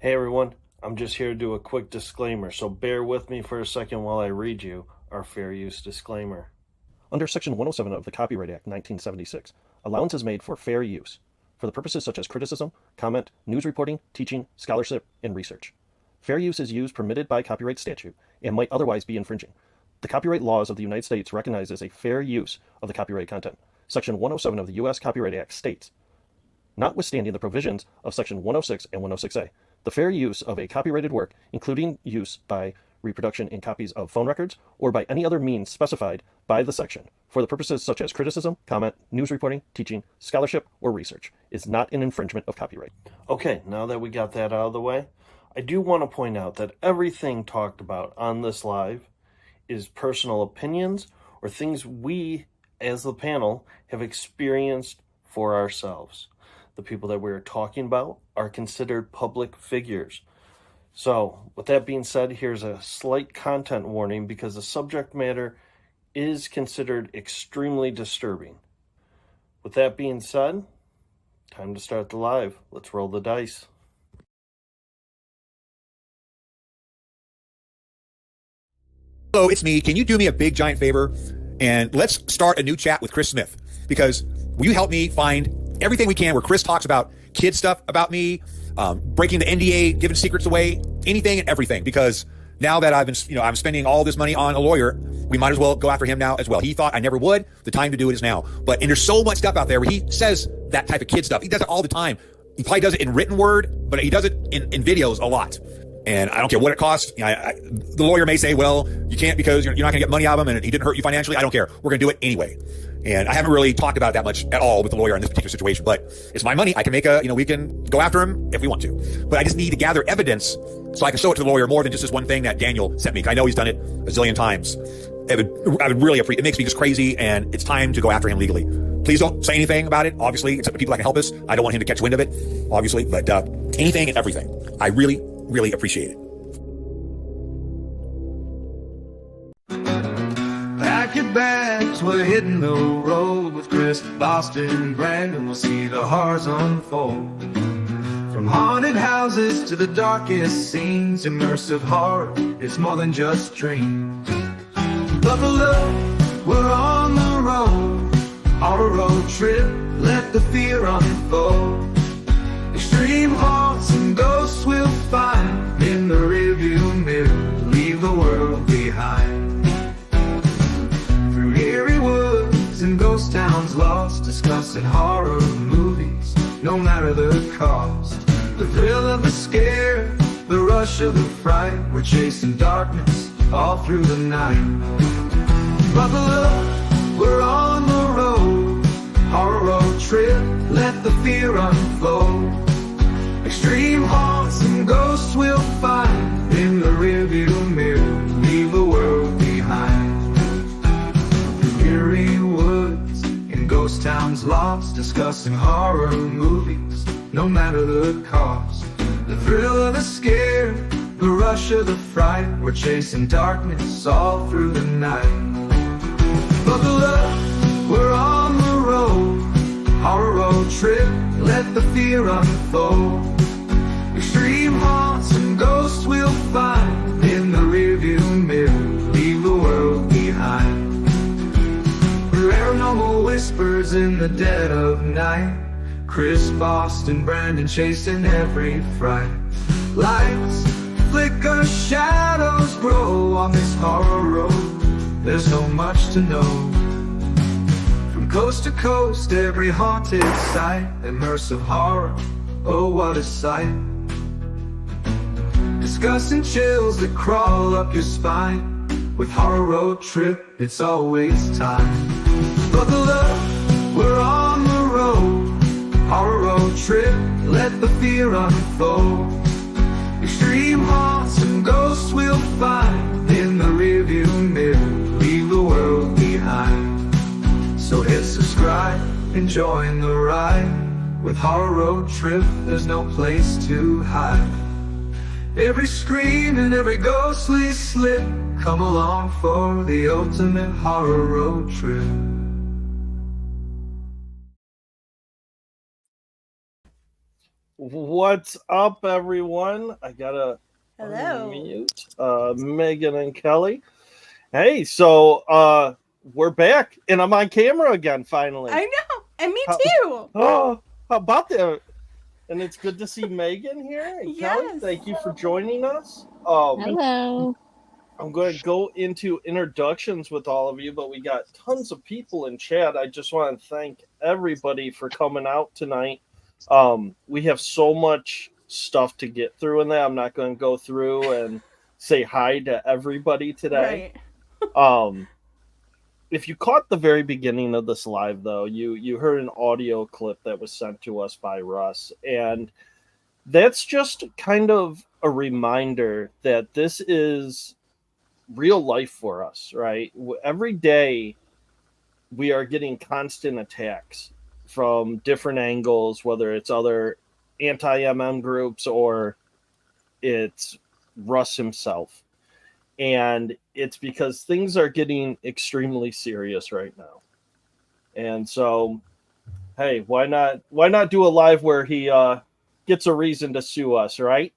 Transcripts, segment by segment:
Hey everyone, I'm just here to do a quick disclaimer, so bear with me for a second while I read you our fair use disclaimer. Under Section 107 of the Copyright Act 1976, allowance is made for fair use, for the purposes such as criticism, comment, news reporting, teaching, scholarship, and research. Fair use is used permitted by copyright statute and might otherwise be infringing. The copyright laws of the United States recognizes a fair use of the copyrighted content. Section 107 of the U.S. Copyright Act states, notwithstanding the provisions of Section 106 and 106A, the fair use of a copyrighted work, including use by reproduction in copies of phone records or by any other means specified by the section, for the purposes such as criticism, comment, news reporting, teaching, scholarship, or research, is not an infringement of copyright. Okay, now that we got that out of the way, I do want to point out that everything talked about on this live is personal opinions or things we, as the panel, have experienced for ourselves. The people that we're talking about are considered public figures. So, with that being said, here's a slight content warning because the subject matter is considered extremely disturbing. With that being said, time to start the live. Let's roll the dice. Hello, it's me. Can you do me a big giant favor? And let's start a new chat with Chris Smith, because will you help me find everything we can where Chris talks about kid stuff about me, breaking the NDA, giving secrets away, anything and everything. Because now that I'm spending all this money on a lawyer, we might as well go after him now as well. He thought I never would. The time to do it is now. And there's so much stuff out there where he says that type of kid stuff. He does it all the time. He probably does it in written word, but he does it in videos a lot. And I don't care what it costs. The lawyer may say, well, you can't because you're not going to get money out of him and he didn't hurt you financially. I don't care. We're going to do it anyway. And I haven't really talked about it that much at all with the lawyer in this particular situation, but it's my money. I can we can go after him if we want to, but I just need to gather evidence so I can show it to the lawyer more than just this one thing that Daniel sent me. I know he's done it a zillion times. I would really appreciate it. It makes me just crazy, and it's time to go after him legally. Please don't say anything about it, obviously, except for people that can help us. I don't want him to catch wind of it, obviously, but anything and everything. I really, really appreciate it. Pack your bags, we're hitting the road with Chris, Boston, and Brandon. We'll see the horrors unfold. From haunted houses to the darkest scenes, immersive horror is more than just dreams. Buckle up, we're on the road, on a road trip, let the fear unfold. Extreme haunts and ghosts we'll find in the rearview mirror, leave the world behind. Through eerie woods and ghost towns lost, discussing horror movies, no matter the cost. The thrill of the scare, the rush of the fright, we're chasing darkness all through the night. Buckle up, we're on the road, horror road trip, let the fear unfold. Extreme haunts and ghosts we'll find in the rearview mirror, leave the world behind. Through eerie woods and ghost towns lost, discussing horror movies, no matter the cost. The thrill of the scare, the rush of the fright, we're chasing darkness all through the night. Buckle up, we're on the road, horror road trip, let the fear unfold. Extreme haunts and ghosts we'll find in the rearview mirror, leave the world behind. Paranormal whispers in the dead of night, Chris, Boston, Brandon chasing every fright. Lights flicker, shadows grow on this horror road, there's so much to know. From coast to coast, every haunted sight, immersive horror, oh what a sight. Discussing chills that crawl up your spine, with horror road trip, it's always time. Buckle up, we're on the road, horror road trip, let the fear unfold. Extreme haunts and ghosts we'll find in the rearview mirror, leave the world behind. So hit subscribe, enjoying the ride, with horror road trip, there's no place to hide. Every scream and every ghostly slip, come along for the ultimate horror road trip. What's up, everyone? I gotta Hello. unmute Megan and Kelly. Hey, so we're back, and I'm on camera again finally. I know, and me How- too. Oh, how about that? And it's good to see Megan here. And Kelly, Yes. thank you for joining us. Hello. I'm going to go into introductions with all of you, but we got tons of people in chat. I just want to thank everybody for coming out tonight. We have so much stuff to get through in that. I'm not going to go through and say hi to everybody today. Right. If you caught the very beginning of this live, though, you heard an audio clip that was sent to us by Russ, and that's just kind of a reminder that this is real life for us, right? Every day we are getting constant attacks from different angles, whether it's other anti-MM groups or it's Russ himself. And it's because things are getting extremely serious right now. And so, hey, why not do a live where he gets a reason to sue us, right?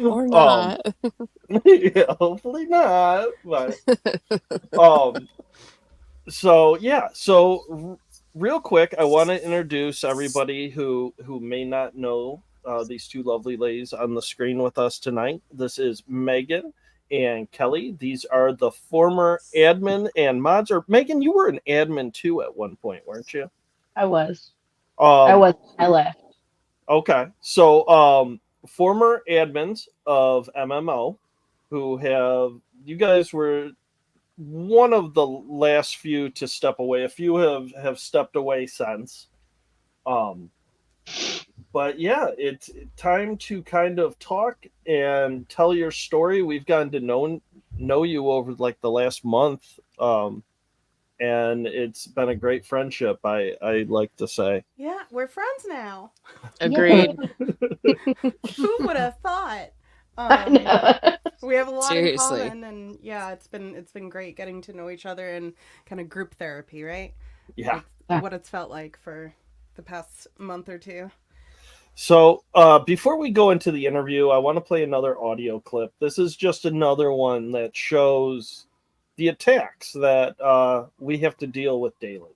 Or not. Yeah, hopefully not. But so real quick, I want to introduce everybody who may not know these two lovely ladies on the screen with us tonight. This is Megan and Kelly. These are the former admin and mods. Or Megan, you were an admin too at one point, weren't you? I was. I left. Okay, so former admins of MMO, who you guys were one of the last few to step away. A few have stepped away since. But yeah, it's time to kind of talk and tell your story. We've gotten to know you over like the last month. And it's been a great friendship, I like to say. Yeah, we're friends now. Agreed. Who would have thought? I know. We have a lot Seriously. in common, and yeah, it's been great getting to know each other and kind of group therapy, right? Yeah. It's what it's felt like for the past month or two. So before we go into the interview, I want to play another audio clip. This is just another one that shows the attacks that we have to deal with daily.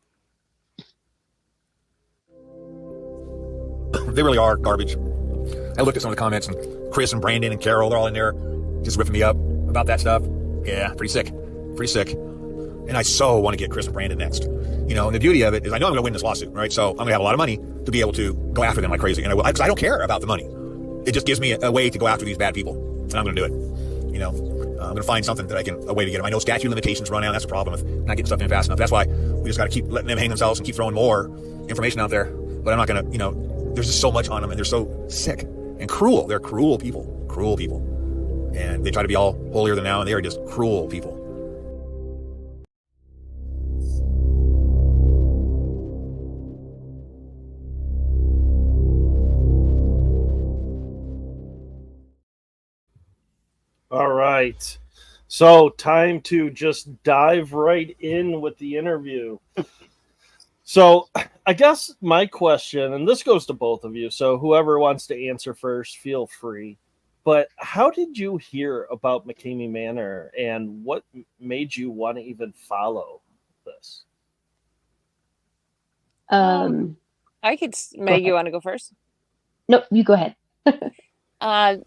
They really are garbage. I looked at some of the comments, and Chris and Brandon and Carol, they're all in there just ripping me up about that stuff. Yeah, pretty sick. And I so want to get Chris and Brandon next. You know, and the beauty of it is I know I'm going to win this lawsuit, right? So I'm going to have a lot of money to be able to go after them like crazy. And I will, because I don't care about the money. It just gives me a way to go after these bad people. And I'm going to do it. You know, I'm going to find something that a way to get them. I know statute limitations run out. That's a problem with not getting stuff in fast enough. That's why we just got to keep letting them hang themselves and keep throwing more information out there. But I'm not going to, you know, there's just so much on them, and they're so sick and cruel. They're cruel people. And they try to be all holier than thou, and they are just cruel people. All right. So time to just dive right in with the interview. So I guess my question, and this goes to both of you, so whoever wants to answer first, feel free. But how did you hear about McKamey Manor, and what made you want to even follow this? I could. Meg, you want to go first? No, you go ahead.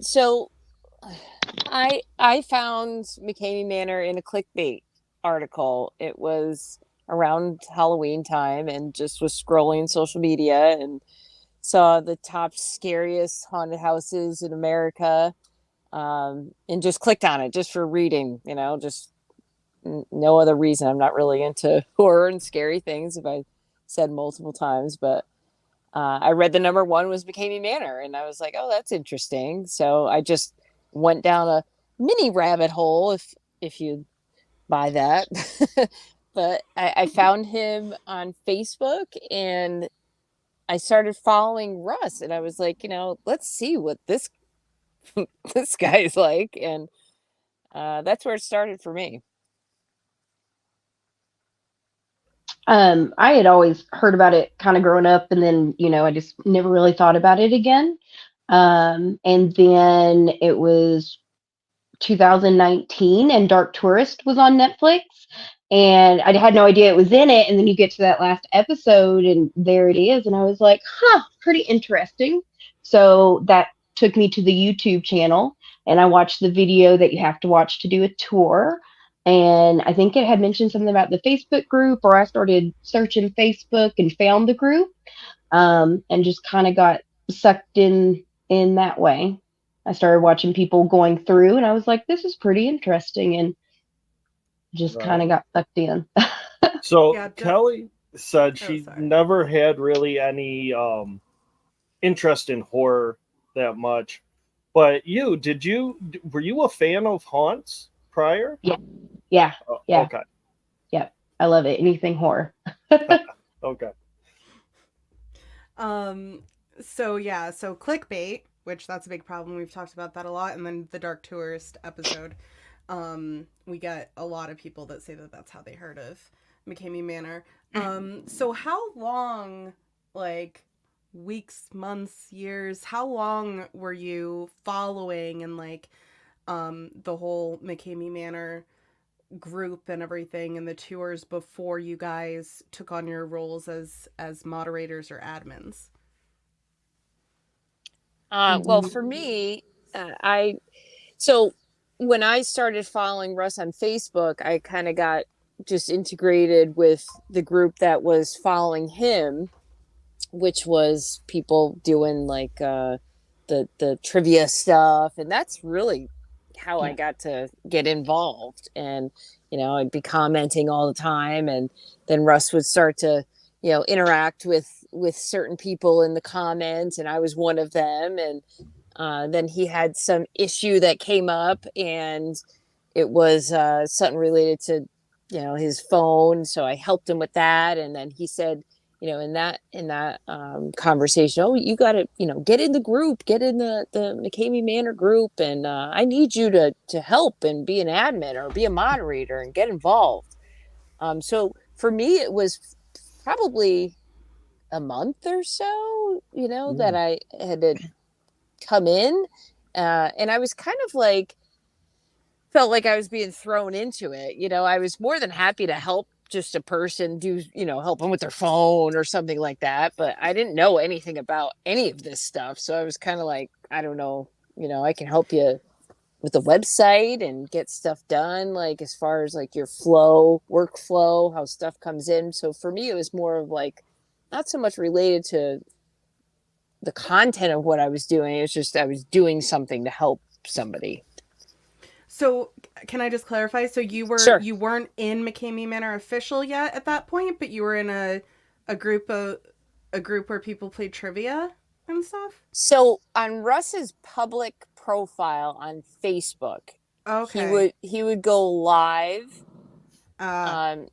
So I found McKamey Manor in a clickbait article. It was around Halloween time, and just was scrolling social media and saw the top scariest haunted houses in America, and just clicked on it just for reading. You know, just no other reason. I'm not really into horror and scary things, if I said multiple times, but I read the number one was McKamey Manor, and I was like, oh, that's interesting. So I just went down a mini rabbit hole, if you buy that. But I found him on Facebook, and I started following Russ, and I was like, you know, let's see what this this guy's like. And that's where it started for me. I had always heard about it kind of growing up, and then, I just never really thought about it again. And then it was 2019 and Dark Tourist was on Netflix, and I had no idea it was in it. And then you get to that last episode and there it is. And I was like, pretty interesting. So that took me to the YouTube channel, and I watched the video that you have to watch to do a tour. And I think it had mentioned something about the Facebook group, or I started searching Facebook and found the group, and just kind of got sucked in that way. I started watching people going through, and I was like, this is pretty interesting, and just kind of got sucked in. So Yeah, Kelly said she sorry. never had really any interest in horror that much. But were you a fan of haunts prior? Yeah. Oh, Yeah. Okay. Yep. I love it. Anything horror. Okay. So clickbait, which that's a big problem. We've talked about that a lot. And then the Dark Tourist episode, we get a lot of people that say that that's how they heard of McKamey Manor. So how long, like weeks, months, years, how long were you following and like the whole McKamey Manor group and everything and the tours before you guys took on your roles as moderators or admins? Well, for me, so when I started following Russ on Facebook, I kind of got just integrated with the group that was following him, which was people doing like the trivia stuff, and that's really how I got to get involved. And I'd be commenting all the time, and then Russ would start to interact with certain people in the comments, and I was one of them. And then he had some issue that came up, and it was something related to his phone, so I helped him with that. And then he said, in that conversation, oh, you got to get in the group, get in the McKamey Manor group, and I need you to help and be an admin or be a moderator and get involved. So for me, it was probably a month or so, that I had to come in, and I was kind of like, felt like I was being thrown into it. I was more than happy to help just a person do, help them with their phone or something like that. But I didn't know anything about any of this stuff. So I was kind of like, I don't know, I can help you with the website and get stuff done, like as far as like your workflow, how stuff comes in. So for me, it was more of like, not so much related to the content of what I was doing. It's just, I was doing something to help somebody. So can I just clarify? So you weren't in McKamey Manor official yet at that point, but you were in a group where people played trivia and stuff? So on Russ's public profile on Facebook, okay, he would go live,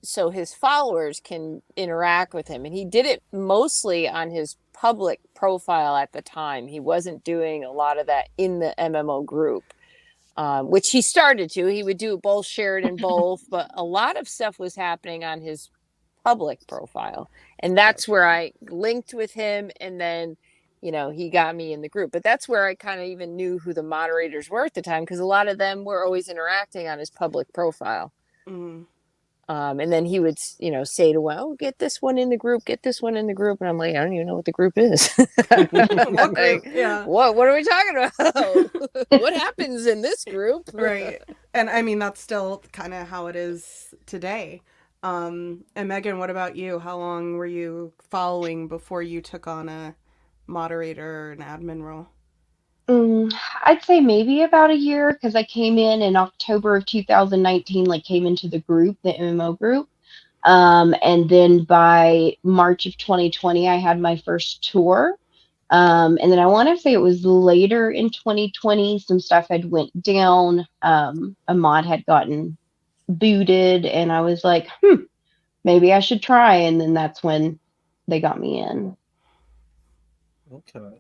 so his followers can interact with him, and he did it mostly on his public profile at the time. He wasn't doing a lot of that in the MMO group. Which he started to. He would do both, share it in both, but a lot of stuff was happening on his public profile. And that's where I linked with him, and then, he got me in the group. But that's where I kind of even knew who the moderators were at the time, because a lot of them were always interacting on his public profile. Mm. And then he would, say to, well, get this one in the group, get this one in the group. And I'm like, I don't even know what the group is. What group? Yeah. What are we talking about? What happens in this group? Right. And I mean, that's still kind of how it is today. And Megan, what about you? How long were you following before you took on a moderator or an admin role? I'd say maybe about a year, because I came in October of 2019, like came into the group, the MMO group. And then by March of 2020, I had my first tour. And then I want to say it was later in 2020, some stuff had went down. A mod had gotten booted, and I was like, maybe I should try. And then that's when they got me in. Okay.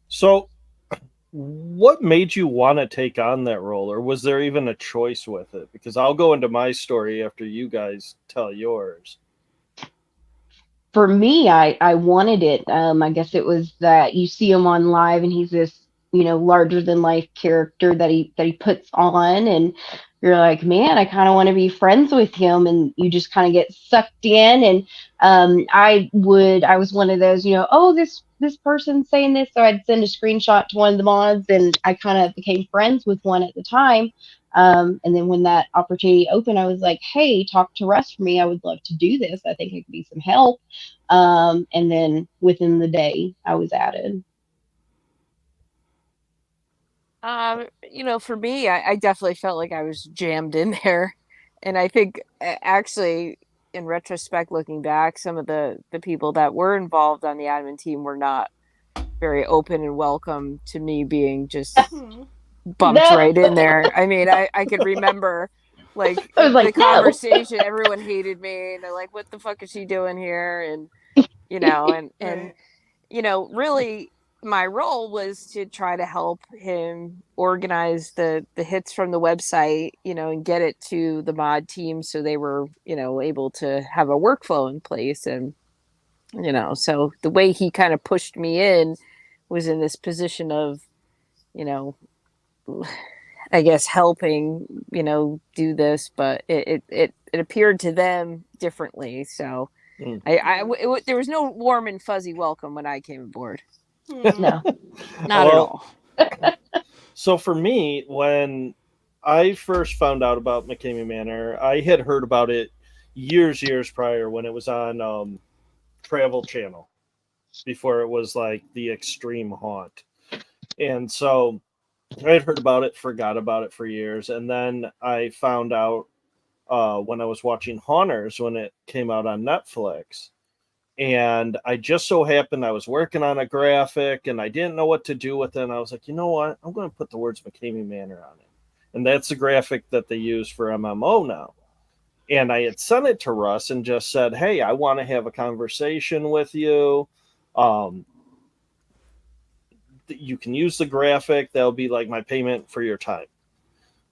So what made you want to take on that role, or was there even a choice with it? Because I'll go into my story after you guys tell yours. for me, I wanted it. I guess it was that you see him on live and he's this, larger than life character that he puts on, and you're like, man, I kind of want to be friends with him, and you just kind of get sucked in. And I was one of those, oh, this person's saying this, so I'd send a screenshot to one of the mods, and I kind of became friends with one at the time. And then when that opportunity opened, I was like, hey, talk to Russ for me. I would love to do this. I think it could be some help. And then within the day, I was added. For me, I definitely felt like I was jammed in there. And I think actually, in retrospect, looking back, some of the people that were involved on the admin team were not very open and welcome to me being just Hmm. bumped No, right in there. I mean, I could remember like I was the like, no. conversation, everyone hated me and they're like, what the fuck is she doing here? And Right. really my role was to try to help him organize the hits from the website, and get it to the mod team so they were, able to have a workflow in place. And, so the way he kind of pushed me in was in this position of, you know, I guess helping, do this, but it appeared to them differently. So Mm. there was no warm and fuzzy welcome when I came aboard. Hmm. No. Not at Well, all. so for me, when I first found out about McKamey Manor, I had heard about it years prior when it was on Travel Channel before it was like the extreme haunt. And so I had heard about it, forgot about it for years, and then I found out when I was watching Haunters when it came out on Netflix. And I just so happened I was working on a graphic and I didn't know what to do with it. And I was like, you know what? I'm going to put the words McKamey Manor on it. And that's the graphic that they use for MMO now. And I had sent it to Russ and just said, hey, I want to have a conversation with you. Um, you can use the graphic. That'll be like my payment for your time.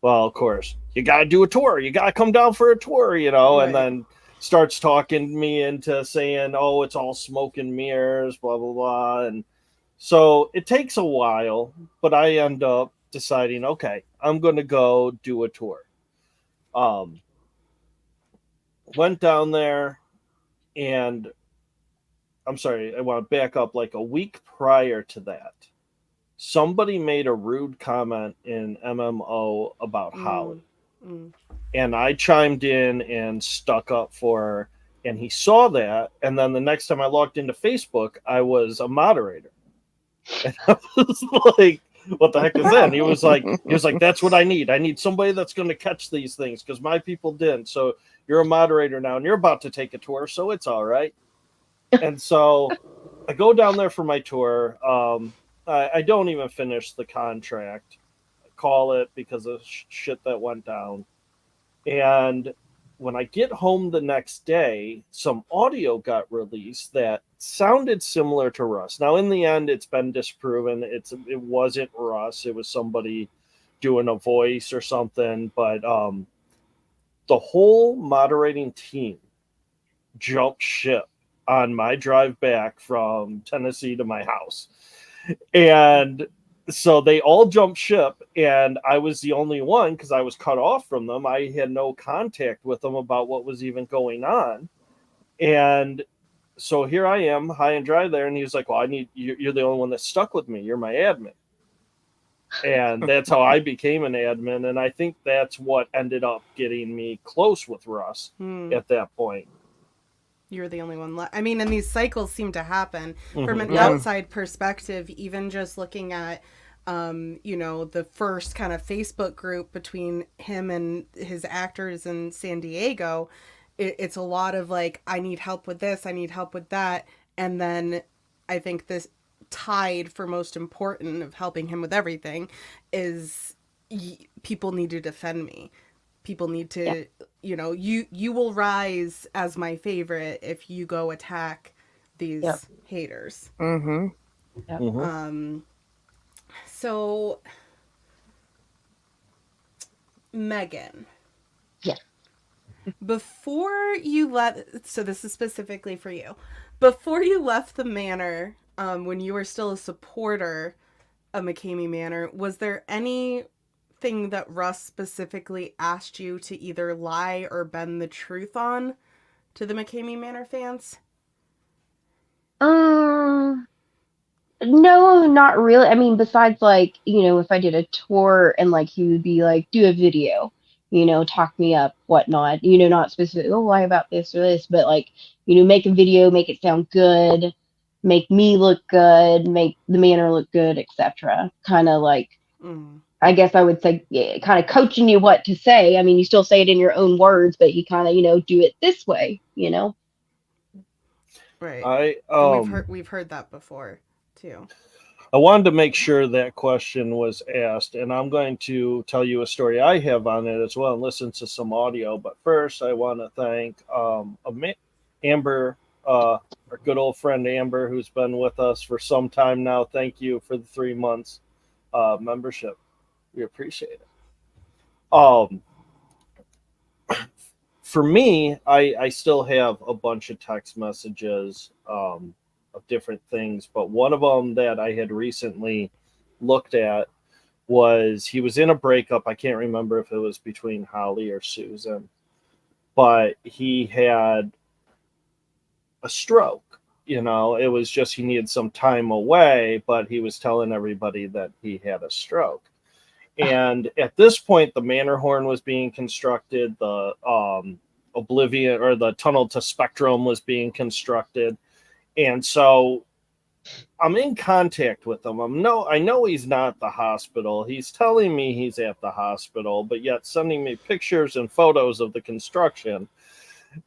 Well, of course, you got to do a tour. You got to come down for a tour, and Right. then starts talking me into saying, oh, it's all smoke and mirrors, blah, blah, blah. And so it takes a while, but I end up deciding, okay, I'm going to go do a tour. Went down there, and I'm sorry, I want to back up like a week prior to that. Somebody made a rude comment in MMO about Mm. Holly. Mm. And I chimed in and stuck up for her. And he saw that. And then the next time I logged into Facebook, I was a moderator. And I was like, what the heck is that? And he was like, that's what I need. I need somebody that's going to catch these things because my people didn't. So you're a moderator now and you're about to take a tour. So it's all right. And so I go down there for my tour. I don't even finish the contract. I call it because of shit that went down. And when I get home the next day, some audio got released that sounded similar to Russ. Now, in the end, it's been disproven. It wasn't Russ. It was somebody doing a voice or something. But the whole moderating team jumped ship on my drive back from Tennessee to my house. And so they all jumped ship, and I was the only one because I was cut off from them. I had no contact with them about what was even going on. And so here I am, high and dry there. And he was like, well, you're the only one that stuck with me. You're my admin. And that's how I became an admin. And I think that's what ended up getting me close with Russ Hmm. at that point. You're the only one left. I mean, and these cycles seem to happen from an Mm-hmm. outside perspective, even just looking at, the first kind of Facebook group between him and his actors in San Diego. It's a lot of like, I need help with this, I need help with that. And then I think this tied for most important of helping him with everything is people need to defend me. People need Yeah. to, you will rise as my favorite if you go attack Yep. these haters. Mm-hmm. Yep. Mm-hmm. So Megan, Yes. before you let, so this is specifically for you, Before you left the manor, when you were still a supporter of McKamey Manor, was there anything that Russ specifically asked you to either lie or bend the truth on to the McKamey Manor fans? Um, no, not really. I mean, besides like, if I did a tour and like he would be like, do a video, talk me up, whatnot, not specific, oh, lie about this or this, but like, make a video, make it sound good, make me look good, make the manor look good, etc. Kind of like, I guess I would say, yeah, kind of coaching you what to say. I mean, you still say it in your own words, but he kind of, do it this way. Right. And we've heard that before too. I wanted to make sure that question was asked, and I'm going to tell you a story I have on it as well and listen to some audio. But first, I want to thank Amber, our good old friend Amber, who's been with us for some time now. Thank you for the 3 months membership. We appreciate it. For me, I still have a bunch of text messages of different things, but one of them that I had recently looked at was he was in a breakup. I can't remember if it was between Holly or Susan, but he had a stroke. It was just he needed some time away, but he was telling everybody that he had a stroke. And at this point, the Manor Horn was being constructed. The Oblivion or the Tunnel to Spectrum was being constructed. And so I'm in contact with him. I know he's not at the hospital. He's telling me he's at the hospital, but yet sending me pictures and photos of the construction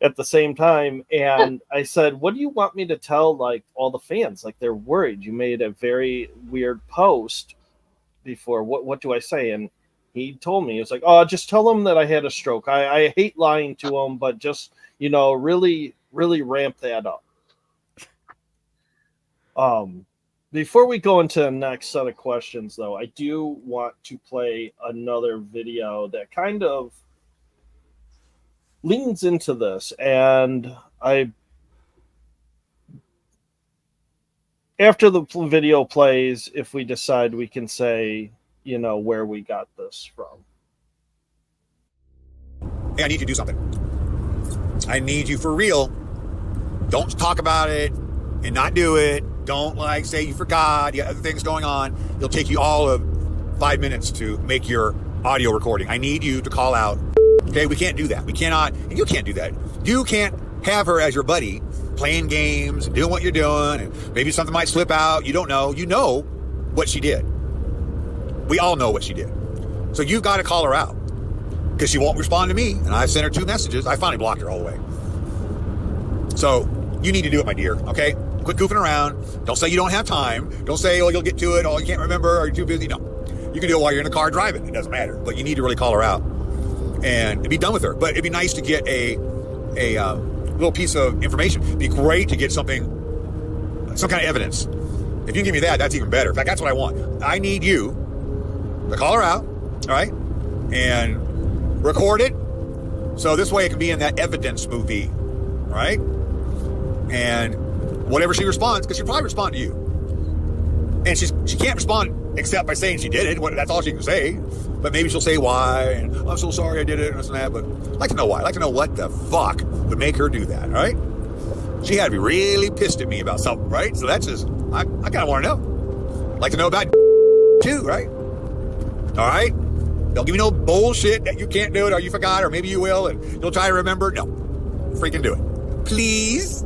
at the same time. And I said, what do you want me to tell like all the fans? Like they're worried. You made a very weird post before. What do I say? And he told me, he was like, oh, just tell them that I had a stroke. I hate lying to them, but just, really, really ramp that up. Before we go into the next set of questions, though, I do want to play another video that kind of leans into this. And after the video plays, if we decide, we can say, where we got this from. Hey, I need you to do something. I need you for real. Don't talk about it and not do it. Don't say you forgot. You got other things going on. It'll take you all of 5 minutes to make your audio recording. I need you to call out. Okay, we can't do that. We cannot, and you can't do that. You can't have her as your buddy playing games and doing what you're doing, and maybe something might slip out. You don't know. You know what she did. We all know what she did. So you've got to call her out because she won't respond to me. And I sent her 2 messages. I finally blocked her all the way. So you need to do it, my dear. Okay? Quit goofing around. Don't say you don't have time. Don't say, oh, you'll get to it. Oh, you can't remember. Or you're too busy. No. You can do it while you're in the car driving. It doesn't matter. But you need to really call her out and be done with her. But it'd be nice to get a little piece of information. It'd be great to get some kind of evidence. If you can give me that, that's even better. In fact, that's what I want. I need you to call her out, all right, and record it so this way it can be in that evidence movie, all right? And whatever she responds, because she'll probably respond to you. And she can't respond except by saying she did it. That's all she can say. But maybe she'll say why, and I'm so sorry I did it, and this and that. But I'd like to know why. I'd like to know what the fuck would make her do that, all right? She had to be really pissed at me about something, right? So that's just, I kind of want to know. I'd like to know about too, right? All right? Don't give me no bullshit that you can't do it, or you forgot, or maybe you will, and you'll try to remember. No. Freaking do it. Please?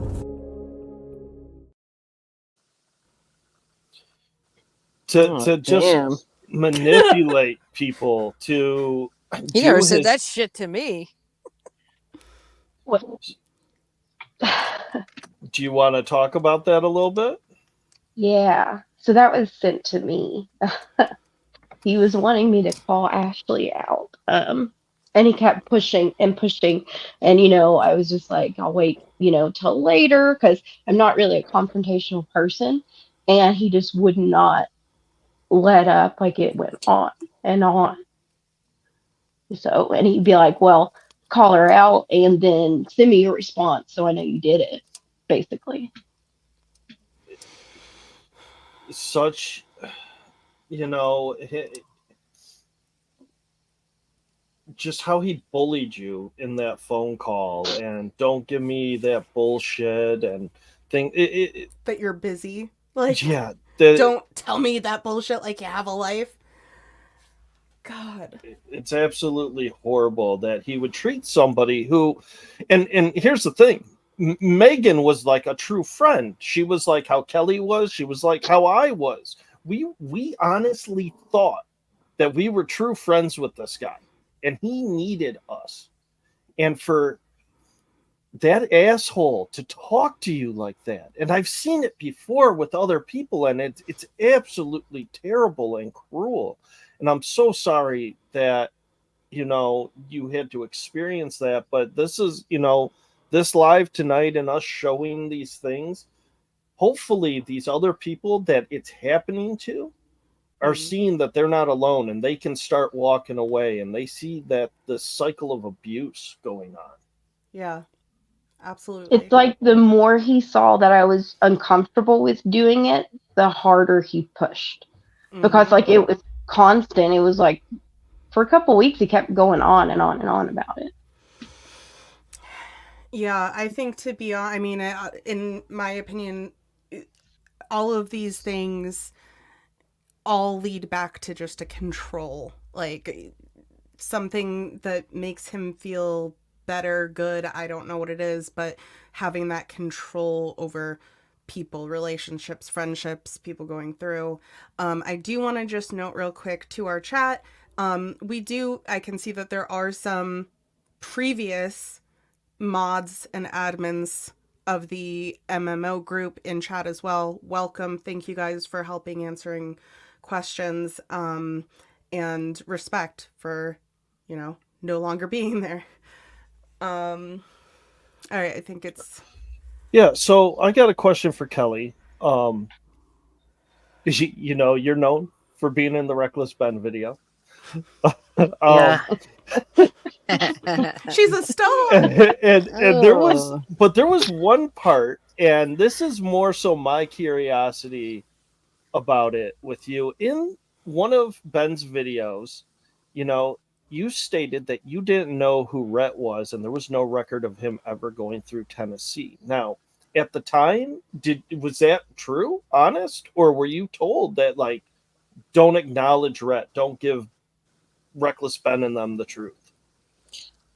To just manipulate people to He never said that shit to me. What? Do you want to talk about that a little bit? Yeah. So that was sent to me. He was wanting me to call Ashley out. And he kept pushing and pushing. And, I was just like, I'll wait, till later because I'm not really a confrontational person. And he just would not let up. Like it went on and on. So, and he'd be like, well, call her out and then send me your response so I know you did it, basically. such, you know, just how he bullied you in that phone call, and don't give me that bullshit and thing. That you're busy. Like, Yeah, don't tell me that bullshit like you have a life. God. it's absolutely horrible that he would treat somebody who, and here's the thing. Megan was like a true friend. She was like how Kelly was. She was like how I was. We honestly thought that we were true friends with this guy, and he needed us. And for that asshole to talk to you like that, and I've seen it before with other people, and it's absolutely terrible and cruel. And I'm so sorry that you had to experience that. But this is, this live tonight and us showing these things, hopefully these other people that it's happening to are seeing that they're not alone, and they can start walking away, and they see that the cycle of abuse going on. Yeah, absolutely. It's like the more he saw that I was uncomfortable with doing it, the harder he pushed. Because like it was constant. It was like for a couple weeks he kept going on and on and on about it. Yeah, I think in my opinion, all of these things all lead back to just a control, like something that makes him feel better, good. I don't know what it is, but having that control over people, relationships, friendships, people going through. I do want to just note real quick to our chat. I can see that there are some previous mods and admins of the MMO group in chat as well. Welcome. Thank you guys for helping answering questions, and respect for, no longer being there. All right, I think it's... Yeah, so I got a question for Kelly. Is you're known for being in the Reckless Ben video. Yeah. She's a star. and there was one part, and this is more so my curiosity about it with you. In one of Ben's videos, you stated that you didn't know who Rhett was, and there was no record of him ever going through Tennessee. Now, at the time, was that true, honest, or were you told that, like, don't acknowledge Rhett, don't give Reckless Ben and them the truth?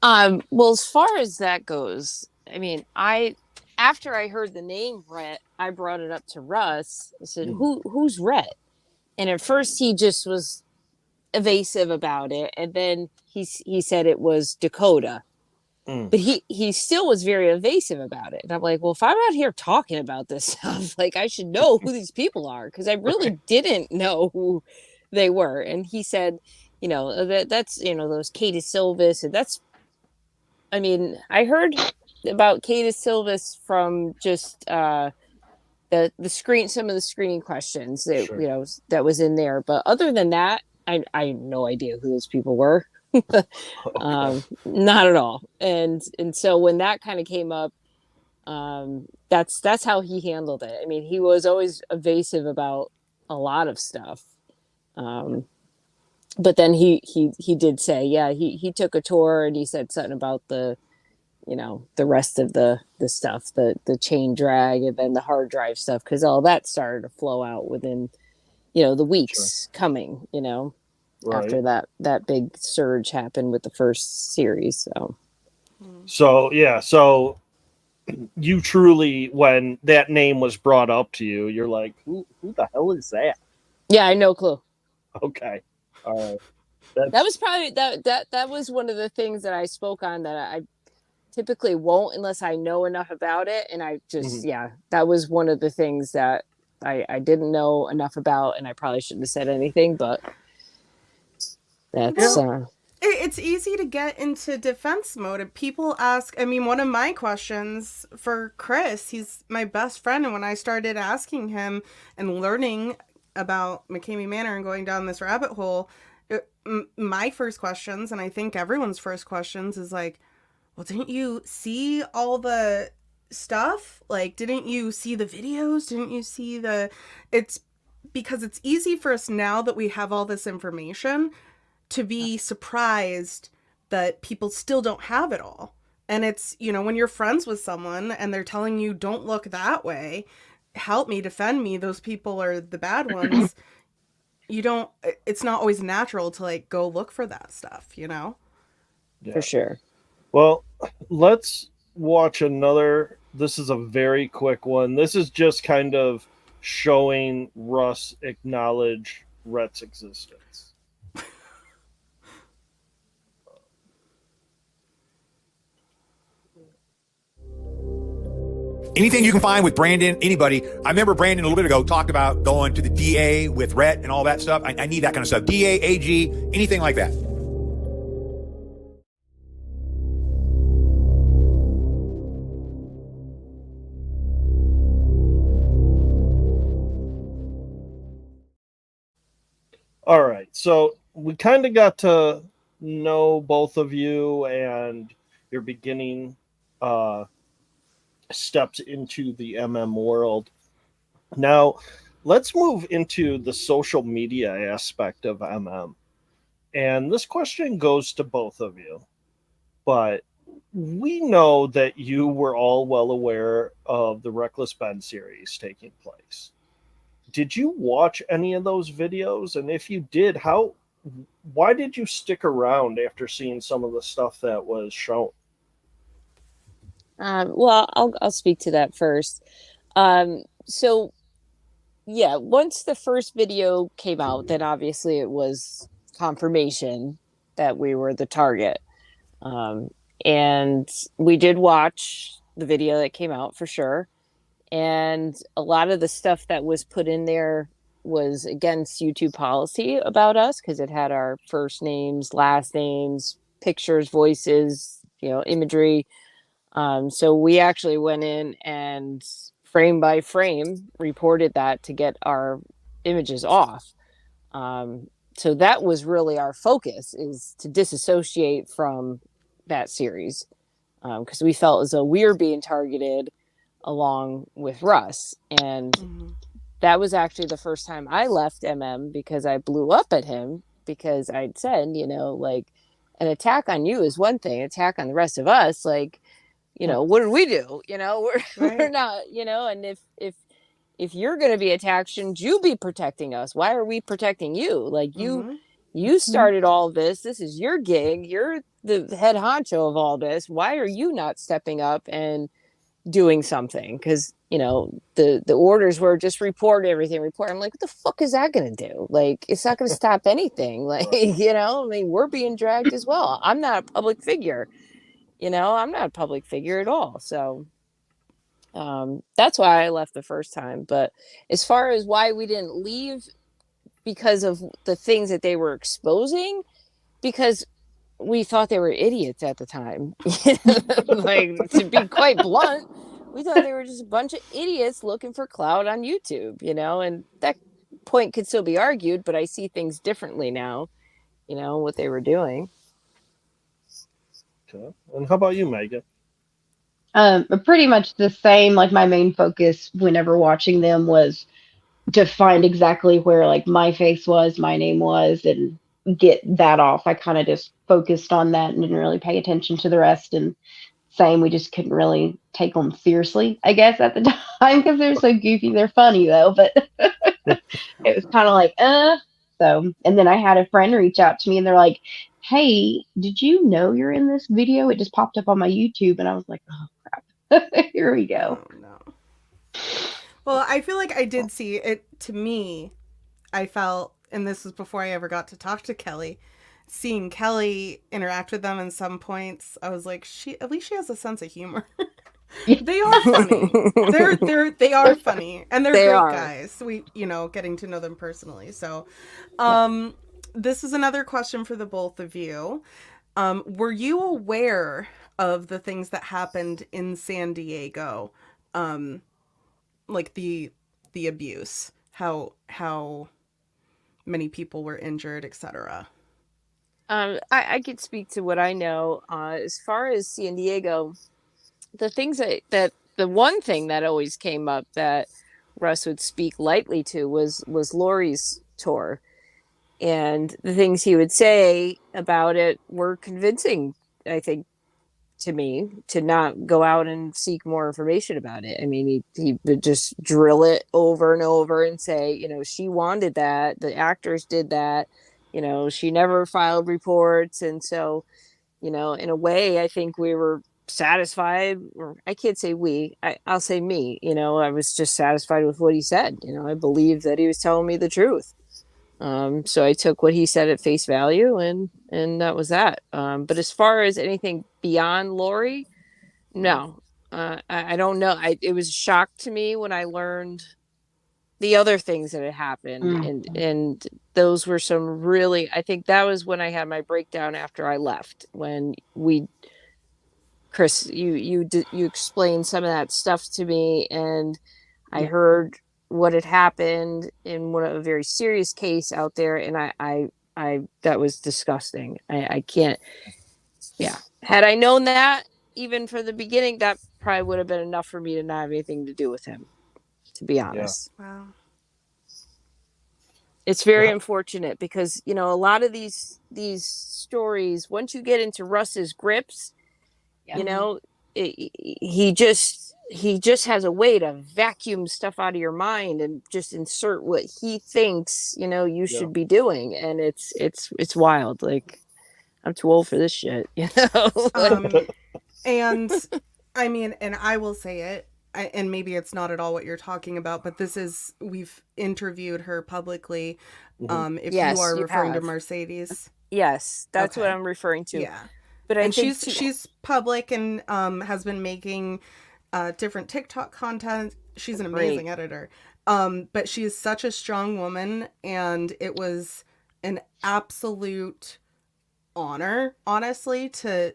Well, as far as that goes, I mean, after I heard the name Rhett, I brought it up to Russ. I said, who's Rhett? And at first he just was evasive about it, and then he said it was Dakota. But he still was very evasive about it. And I'm like, well, if I'm out here talking about this stuff, like, I should know who these people are, because I really didn't know who they were. And he said, that's those Katie Silvis, and I mean, I heard about Katie Silvis from just the screen, some of the screening questions that that was in there. But other than that, I had no idea who those people were. Not at all. And so when that kind of came up, that's how he handled it. I mean, he was always evasive about a lot of stuff. But then he did say, yeah, he took a tour, and he said something about the rest of the stuff, the chain drag, and then the hard drive stuff, because all that started to flow out within, the weeks coming, after that big surge happened with the first series. So you truly, when that name was brought up to you, you're like, who the hell is that? Yeah, I had no clue. Okay. All right. That was probably that was one of the things that I spoke on that I typically won't unless I know enough about it. And I just, that was one of the things that I didn't know enough about, and I probably shouldn't have said anything, but that's... It's easy to get into defense mode. If people ask, I mean, one of my questions for Chris, he's my best friend, and when I started asking him and learning about McKamey Manor and going down this rabbit hole, my first questions, and I think everyone's first questions, is like, well, didn't you see all the stuff? Like, didn't you see the videos? Didn't you see it's because it's easy for us now that we have all this information to be surprised that people still don't have it all. And it's, you know, when you're friends with someone and they're telling you, don't look that way, help me, defend me, those people are the bad ones. You don't, it's not always natural to like go look for that stuff, you know? Yeah. For sure. Well, let's watch another. This is a very quick one. This is just kind of showing Russ acknowledge Rhett's existence. Anything you can find with Brandon, anybody. I remember Brandon a little bit ago talked about going to the DA with Rhett and all that stuff. I need that kind of stuff. DA, AG, anything like that. All right, so we kind of got to know both of you and your beginning steps into the world. Now, let's move into the social media aspect of And this question goes to both of you. But we know that you were all well aware of the Reckless Ben series taking place. Did you watch any of those videos? And if you did, why did you stick around after seeing some of the stuff that was shown? Well, I'll speak to that first. So yeah, once the first video came out, then obviously it was confirmation that we were the target. And we did watch the video that came out for sure. And a lot of the stuff that was put in there was against YouTube policy about us because it had our first names, last names, pictures, voices, imagery. So we actually went in and frame by frame reported that to get our images off. So that was really our focus, is to disassociate from that series, because we felt as though we were being targeted along with Russ. And that was actually the first time I left because I blew up at him because I'd said, like, an attack on you is one thing, attack on the rest of us, like, what did we do? We're not, and if you're going to be attacked, shouldn't you be protecting us? Why are we protecting you? Like, you started all of this. This is your gig. You're the head honcho of all this. Why are you not stepping up and doing something? Because the orders were just report everything. I'm like, what the fuck is that gonna do? Like, it's not gonna stop anything. Like, I mean, we're being dragged as well. I'm not a public figure. I'm not a public figure at all. So that's why I left the first time. But as far as why we didn't leave, because of the things that they were exposing, because we thought they were idiots at the time. Like, to be quite blunt, we thought they were just a bunch of idiots looking for clout on YouTube, and that point could still be argued, but I see things differently now, what they were doing. Okay. And how about you, Megan? Pretty much the same. Like, my main focus whenever watching them was to find exactly where like my face was, my name was, and get that off. I kind of just focused on that and didn't really pay attention to the rest. And same, we just couldn't really take them seriously, I guess, at the time, because they're so goofy. They're funny though, but it was kind of like, So, and then I had a friend reach out to me and they're like, hey, did you know you're in this video? It just popped up on my YouTube. And I was like, oh crap, here we go. Oh, no. Well, I feel like I did see it. To me, I felt, and this was before I ever got to talk to Kelly, seeing Kelly interact with them in some points, I was like, at least she has a sense of humor. They are funny. They are funny, and they're great guys. We, getting to know them personally. So, this is another question for the both of you. Were you aware of the things that happened in San Diego? Like the abuse, how many people were injured, etc. I could speak to what I know. As far as San Diego, the things that the one thing that always came up that Russ would speak lightly to was Lori's tour. And the things he would say about it were convincing, I think, to me to not go out and seek more information about it. I mean, he would just drill it over and over and say, you know, she wanted that, the actors did that, you know, she never filed reports. And so, you know, in a way, I think we were satisfied, or I can't say we, I'll say me, you know, I was just satisfied with what he said. You know, I believed that he was telling me the truth. So I took what he said at face value, and that was that. But as far as anything beyond Lori, no, I don't know. It was a shock to me when I learned the other things that had happened, and those were some really. I think that was when I had my breakdown after I left. When Chris, you explained some of that stuff to me, and I heard what had happened in a very serious case out there, and I that was disgusting. I can't. Yeah, had I known that even from the beginning, that probably would have been enough for me to not have anything to do with him. To be honest, Wow. it's very unfortunate because, you know, a lot of these stories, once you get into Russ's grips, you know, he just has a way to vacuum stuff out of your mind and just insert what he thinks, you know, you should be doing. And it's wild. Like, I'm too old for this shit, you know? And I mean, and I will say it, and maybe it's not at all what you're talking about, but we've interviewed her publicly. If Yes, you are you referring to have. Mercedes. Yes, that's what Okay. I'm referring to. Yeah. But I And think she's public and has been making different TikTok content. She's an amazing editor. But she is such a strong woman, and it was an absolute honor, honestly, to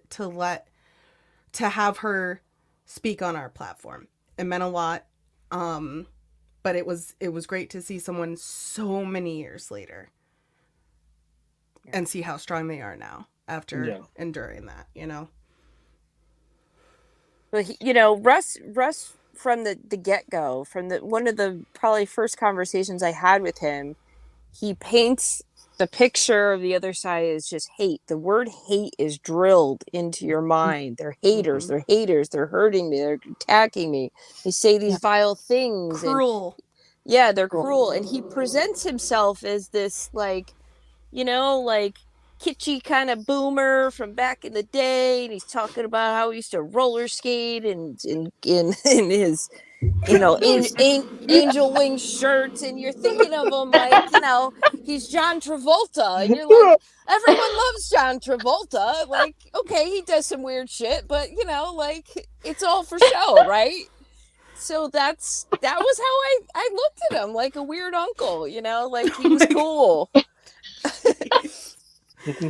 have her speak on our platform. It meant a lot. But it was great to see someone so many years later and see how strong they are now after enduring that, you know. But you know, Russ from the get-go, from one of the probably first conversations I had with him, he paints the picture of the other side is just hate. The word hate is drilled into your mind. They're haters. They're haters. They're hurting me. They're attacking me. They say these vile things. Cruel. And yeah, they're cruel. And he presents himself as this, like, you know, like kitschy kind of boomer from back in the day. And he's talking about how he used to roller skate and in his, you know, angel wing shirts, and you're thinking of him like, you know, he's John Travolta, and you're like, everyone loves John Travolta. Like, okay, he does some weird shit, but you know, like, it's all for show, right? So that was how I looked at him, like a weird uncle, you know, like he was cool.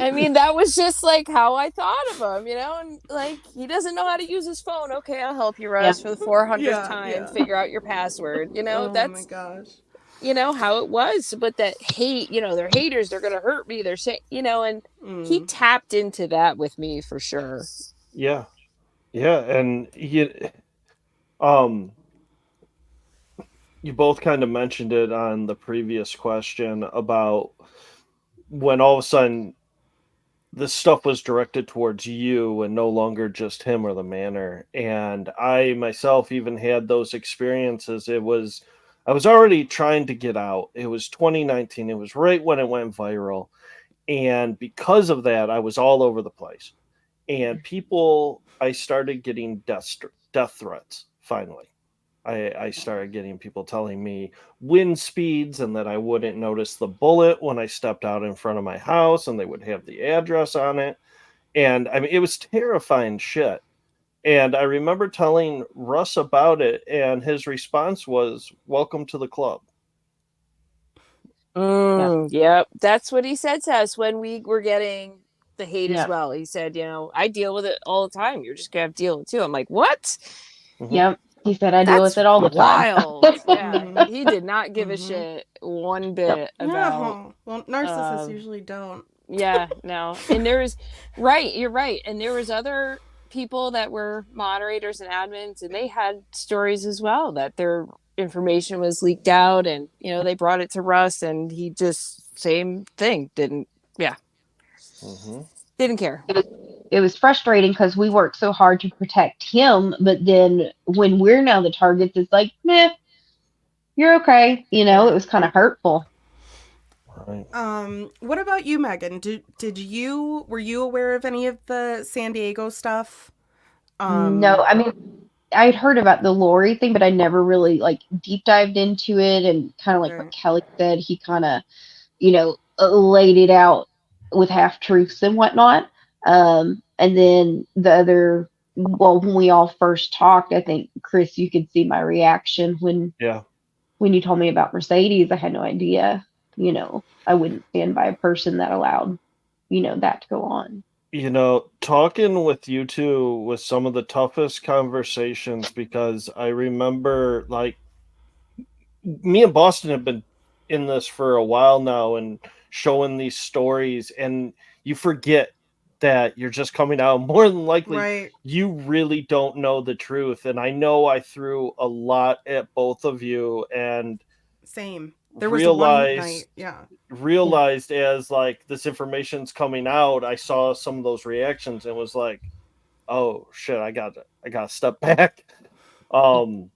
I mean, that was just like how I thought of him, you know, and like, he doesn't know how to use his phone. Okay, I'll help you, Russ, for the 400th time, figure out your password. You know, that's, my gosh, you know, how it was. But that hate, you know, they're haters, they're going to hurt me. They're saying, you know, and he tapped into that with me for sure. Yeah. Yeah. And you both kind of mentioned it on the previous question about when all of a sudden this stuff was directed towards you and no longer just him or the manor. And I myself even had those experiences. I was already trying to get out. It was 2019. It was right when it went viral. And because of that, I was all over the place. And I started getting death threats finally. I started getting people telling me wind speeds and that I wouldn't notice the bullet when I stepped out in front of my house, and they would have the address on it. And I mean, it was terrifying shit. And I remember telling Russ about it, and his response was, "Welcome to the club." Yep. That's what he said to us when we were getting the hate as well. He said, you know, I deal with it all the time. You're just going to have to deal with it too. I'm like, what? Yep. He said, I deal with it all the time. Wild. Yeah. He did not give a shit one bit about. No. Well, narcissists usually don't. Yeah, no. And you're right. And there was other people that were moderators and admins, and they had stories as well that their information was leaked out, and they brought it to Russ, and he just same thing didn't didn't care. It was frustrating because we worked so hard to protect him, but then when we're now the targets, it's like, meh, you're okay. It was kind of hurtful. Right. What about you, Megan? Were you aware of any of the San Diego stuff? No, I mean, I'd heard about the Lori thing, but I never really like deep dived into it. And kind of like what Right. Kelly said, he kind of, laid it out with half truths and whatnot. And then the other, well, when we all first talked, I think Chris, you could see my reaction Yeah. when you told me about Mercedes. I had no idea. I wouldn't stand by a person that allowed, that to go on. Talking with you two was some of the toughest conversations, because I remember, like, me and Boston have been in this for a while now and showing these stories, and you forget that you're just coming out. More than likely, Right. you really don't know the truth. And I know I threw a lot at both of you, and Same. There was one night, realized as like this information's coming out, I saw some of those reactions and was like, oh shit, I gotta step back. Those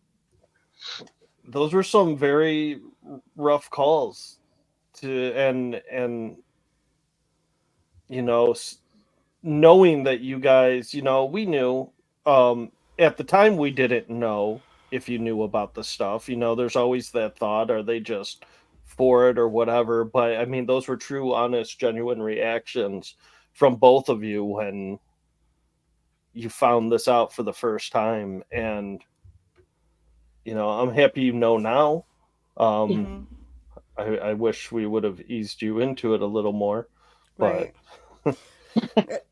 were some very rough calls to, and knowing that you guys, we knew, at the time we didn't know if you knew about the stuff. There's always that thought, are they just for it or whatever? But I mean, those were true, honest, genuine reactions from both of you when you found this out for the first time. And I'm happy now. I wish we would have eased you into it a little more, but right.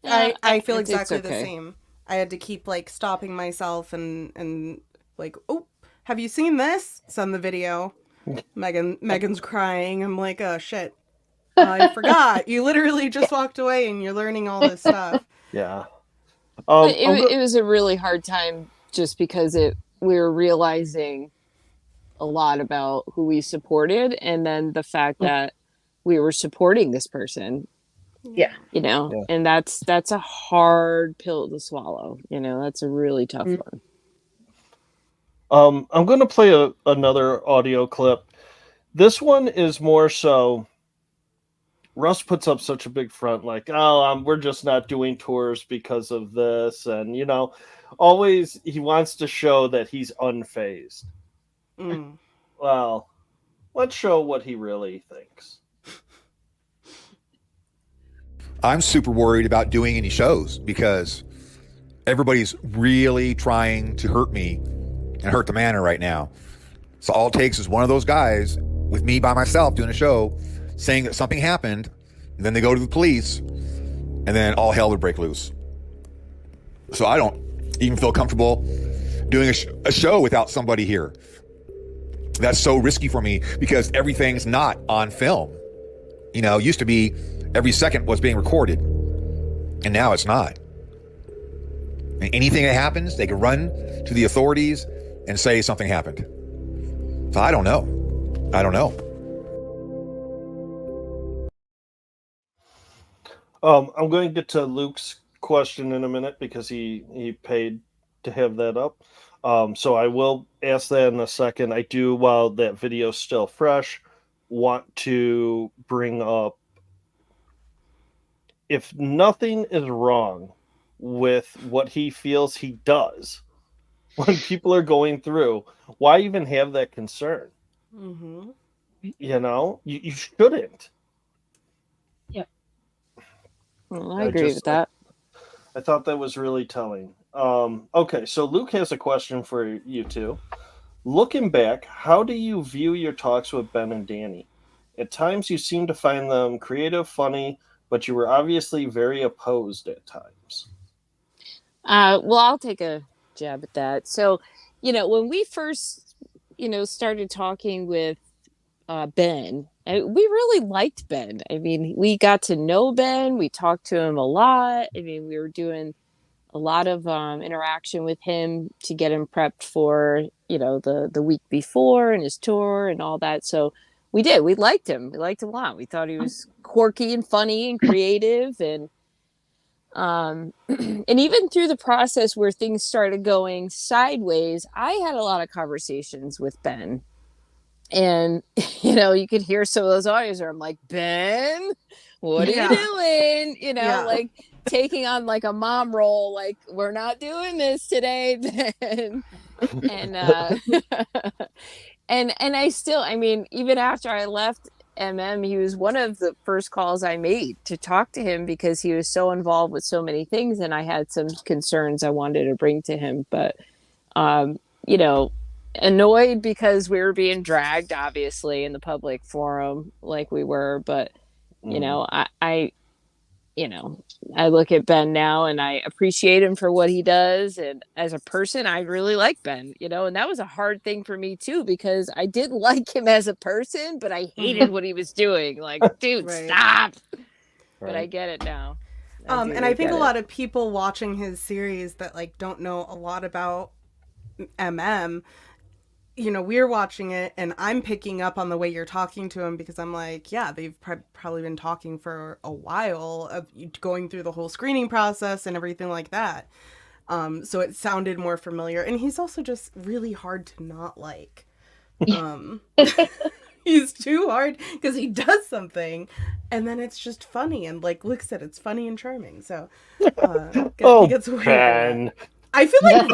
I feel It's exactly the okay. same. I had to keep like stopping myself and like, oh, have you seen this? Send the video. Megan's crying. I'm like, oh shit, I forgot. You literally just walked away and you're learning all this stuff. yeah. But it was a really hard time, just because we were realizing a lot about who we supported, and then the fact that we were supporting this person. Yeah. And that's a hard pill to swallow. That's a really tough one. I'm going to play another audio clip. This one is more so, Russ puts up such a big front, like, oh, we're just not doing tours because of this. And, always he wants to show that he's unfazed. Well, let's show what he really thinks. I'm super worried about doing any shows because everybody's really trying to hurt me and hurt the manor right now. So all it takes is one of those guys with me by myself doing a show saying that something happened, and then they go to the police, and then all hell would break loose. So I don't even feel comfortable doing a show without somebody here. That's so risky for me because everything's not on film. It used to be every second was being recorded, and now it's not. And anything that happens, they can run to the authorities and say something happened. So I don't know. I'm going to get to Luke's question in a minute because he paid to have that up. So I will ask that in a second. I do, while that video's still fresh, want to bring up, if nothing is wrong with what he feels he does when people are going through, why even have that concern? You shouldn't. Yeah. Well, I agree with that. I thought that was really telling. Okay, so Luke has a question for you two. Looking back, how do you view your talks with Ben and Danny? At times you seem to find them creative, funny, but you were obviously very opposed at times. Well, I'll take a jab at that. So, when we first, started talking with Ben, we really liked Ben. I mean, we got to know Ben. We talked to him a lot. I mean, we were doing a lot of interaction with him to get him prepped for the week before and his tour and all that. So we liked him. We liked him a lot. We thought he was quirky and funny and creative, and and even through the process where things started going sideways, I had a lot of conversations with Ben. And you could hear some of those audios where I'm like, Ben, what are you doing? Like taking on like a mom role, like, we're not doing this today, Ben. And and I still, I mean, even after I left he was one of the first calls I made to talk to him, because he was so involved with so many things, and I had some concerns I wanted to bring to him. But you know annoyed because we were being dragged, obviously, in the public forum like we were. But I look at Ben now and I appreciate him for what he does, and as a person I really like Ben, and that was a hard thing for me too, because I did like him as a person, but I hated what he was doing. Like, dude, stop. But I get it now. And I think a lot of people watching his series that like don't know a lot about we're watching it and I'm picking up on the way you're talking to him, because I'm like, yeah, they've probably been talking for a while, of going through the whole screening process and everything like that. So it sounded more familiar. And he's also just really hard to not like. He's too hard because he does something and then it's just funny, and like Luke said, it's funny and charming. So he gets away with that. I feel like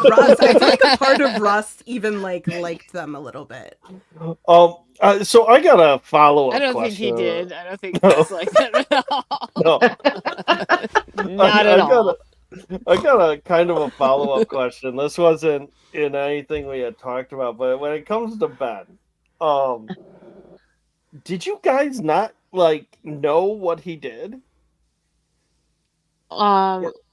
a part of Russ even liked them a little bit. So I got a follow-up question. I don't think he did. I don't think Russ liked them at all. No. Not at all. I got a kind of a follow-up question. This wasn't in anything we had talked about, but when it comes to Ben, did you guys not know what he did?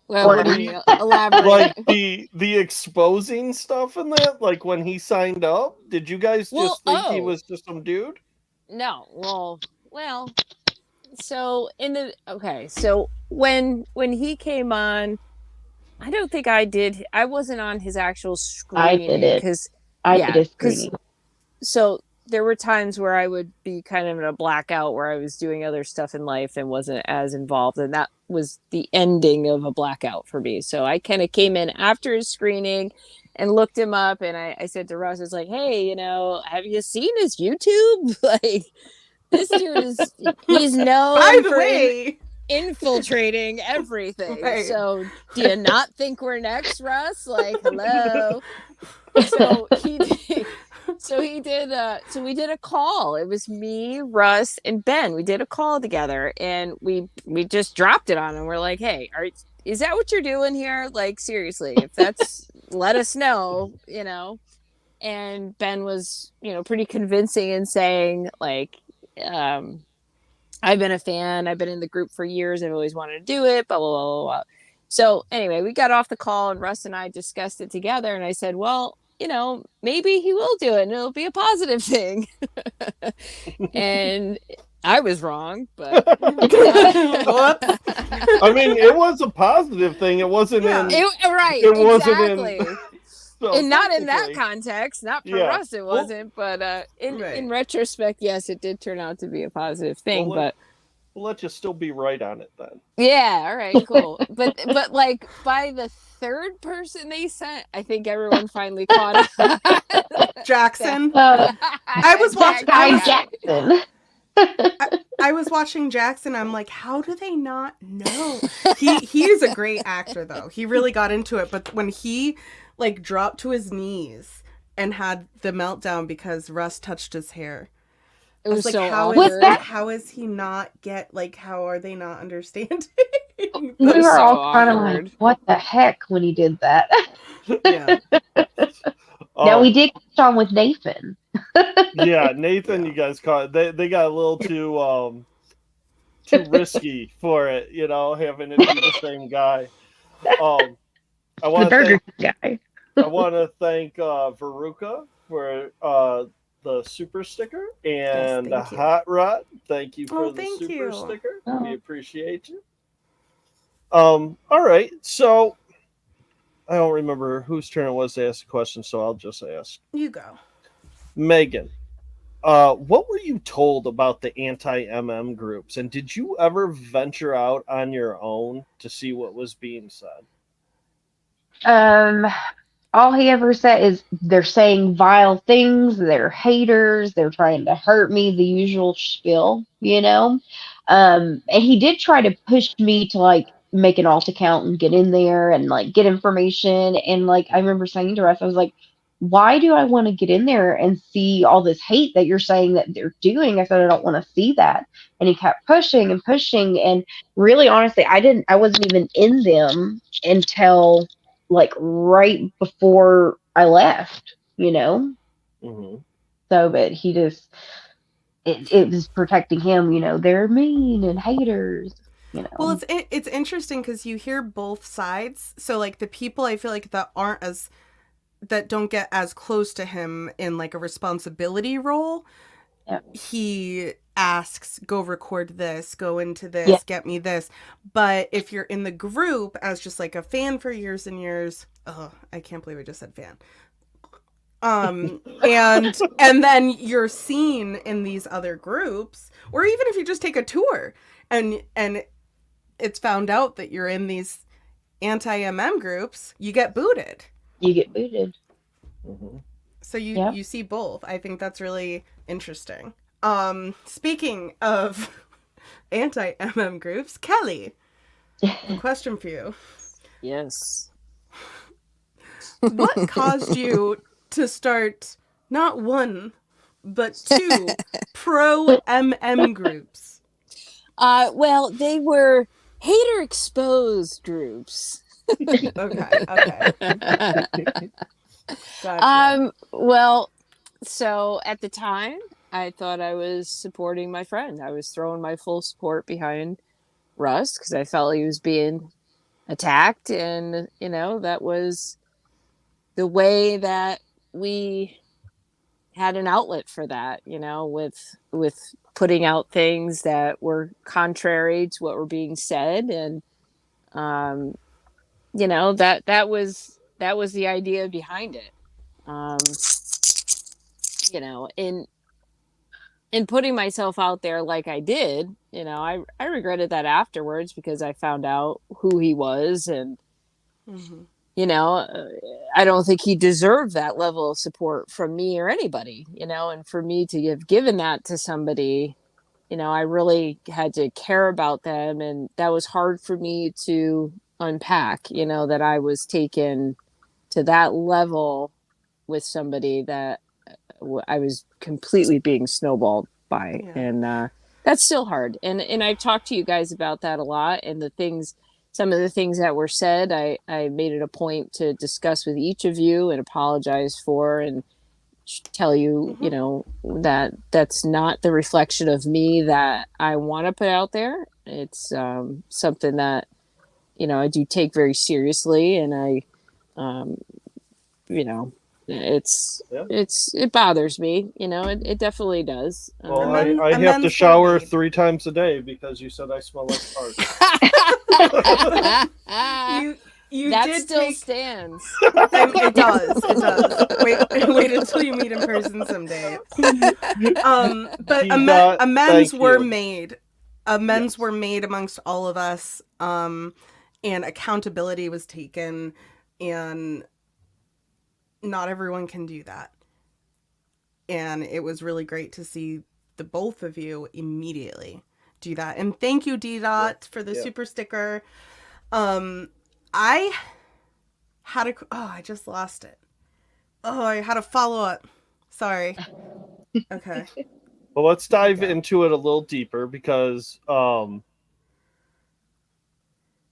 Well, elaborate. Like the exposing stuff in that, like when he signed up, did you guys just think he was just some dude? No. Well. So so when he came on, I don't think I did. I wasn't on his actual screening. I did it. I did a screening. So there were times where I would be kind of in a blackout, where I was doing other stuff in life and wasn't as involved. And that was the ending of a blackout for me. So I kind of came in after his screening and looked him up. And I said to Russ, I was like, hey, have you seen his YouTube? Like, this dude he's known for infiltrating everything. Right. So do you not think we're next, Russ? Like, hello. So we did a call. It was me, Russ, and Ben. We did a call together, and we just dropped it on him. We're like, hey, is that what you're doing here? Like, seriously, if that's, let us know, And Ben was, pretty convincing in saying, like, I've been a fan. I've been in the group for years. I've always wanted to do it, blah, blah, blah, blah, blah. So anyway, we got off the call and Russ and I discussed it together. And I said, well, maybe he will do it and it'll be a positive thing. And I was wrong, but I mean, it was a positive thing. It wasn't exactly. And not in that context, not for us, it wasn't. But in retrospect, yes, it did turn out to be a positive thing. We'll let you still be right on it then. Yeah, all right, cool. but like by the third person they sent, I think everyone finally caught up. Jackson. I was watching Jackson. I was watching Jackson. I'm like, how do they not know? He is a great actor, though. He really got into it. But when he dropped to his knees and had the meltdown because Russ touched his hair, it was like, so how is he not how are they not understanding? We were all kind of like, what the heck, when he did that. Yeah. Now we did catch on with Nathan. Yeah, Nathan, you guys caught. They got a little too risky for it, having it be the same guy. I want to thank Veruca for the super sticker, and Hot Rod. Thank you for the super sticker. We appreciate you. All right, so I don't remember whose turn it was to ask the question, so I'll just ask. You go. Megan, what were you told about the anti-MM groups, and did you ever venture out on your own to see what was being said? Um, all he ever said is they're saying vile things, they're haters, they're trying to hurt me, the usual spiel, you know. And he did try to push me to like make an alt account and get in there and like get information. And like I remember saying to Russ, I was like, why do I want to get in there and see all this hate that you're saying that they're doing? I said, I don't want to see that. And he kept pushing and pushing. And really, honestly, I wasn't even in them until like right before I left, you know? Mm-hmm. So, but he just, it was protecting him, you know, they're mean and haters, you Well, know? it's interesting because you hear both sides. So like the people I feel like that don't get as close to him in like a responsibility role, Yeah. he asks, go record this, go into Yeah. this, get me this. But if you're in the group as just like a fan for years and years, oh, I can't believe I just said fan. And then you're seen in these other groups, or even if you just take a tour and it's found out that you're in these anti-MM groups, you get booted. You get booted. Mm-hmm. So Yeah. you see both. I think that's really interesting. Speaking of anti-MM groups, Kelly, a question for you. Yes. What caused you to start not one, but two pro MM groups? Well, they were hater exposed groups. Okay. Gotcha. Well, so at the time, I thought I was supporting my friend. I was throwing my full support behind Russ because I felt he was being attacked, and you know that was the way that we had an outlet for that. You know, with putting out things that were contrary to what were being said, and um, you know that was the idea behind it. Um, you know, in putting myself out there like I did, you know, I regretted that afterwards because I found out who he was, and Mm-hmm. you know, I don't think he deserved that level of support from me or anybody, you know, and for me to have given that to somebody, you know, I really had to care about them, and that was hard for me to unpack, you know, that I was taken to that level with somebody that I was completely being snowballed by. Yeah. And that's still hard. And I've talked to you guys about that a lot. And some of the things that were said, I made it a point to discuss with each of you and apologize for, and tell you, Mm-hmm. you know, that that's not the reflection of me that I want to put out there. It's something that, you know, I do take very seriously. And um, you know, Yeah. it bothers me, you know, it definitely does. Well, Amends- I have to amends were shower made. 3 times a day because you said I smell like fart. You That did still take. stands. It does. It does. Wait until you meet in person someday. But T-Dot, amends thank were you. made. Amends Yes. were made amongst all of us. And accountability was taken, and not everyone can do that. And it was really great to see the both of you immediately do that. And thank you, D-Dot, for the super sticker. I had a. Oh, I just lost it. Oh, I had a follow up. Sorry. Okay. Well, let's dive go. into it a little deeper because,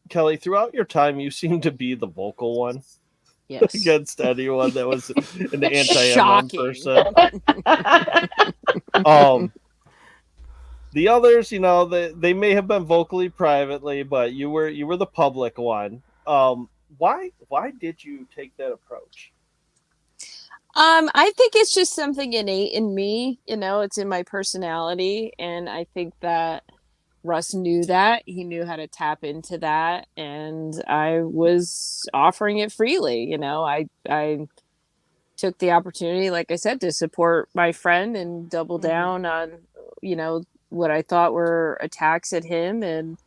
Kelly, throughout your time, you seem to be the vocal one Yes. against anyone that was an anti-MM Shocking. person. The others, you know, they may have been vocally privately, but you were the public one. Why did you take that approach? I think it's just something innate in me, you know, it's in my personality. And I think that Russ knew that. He knew how to tap into that, and I was offering it freely. I took the opportunity, like I said, to support my friend and double down on, what I thought were attacks at him. And,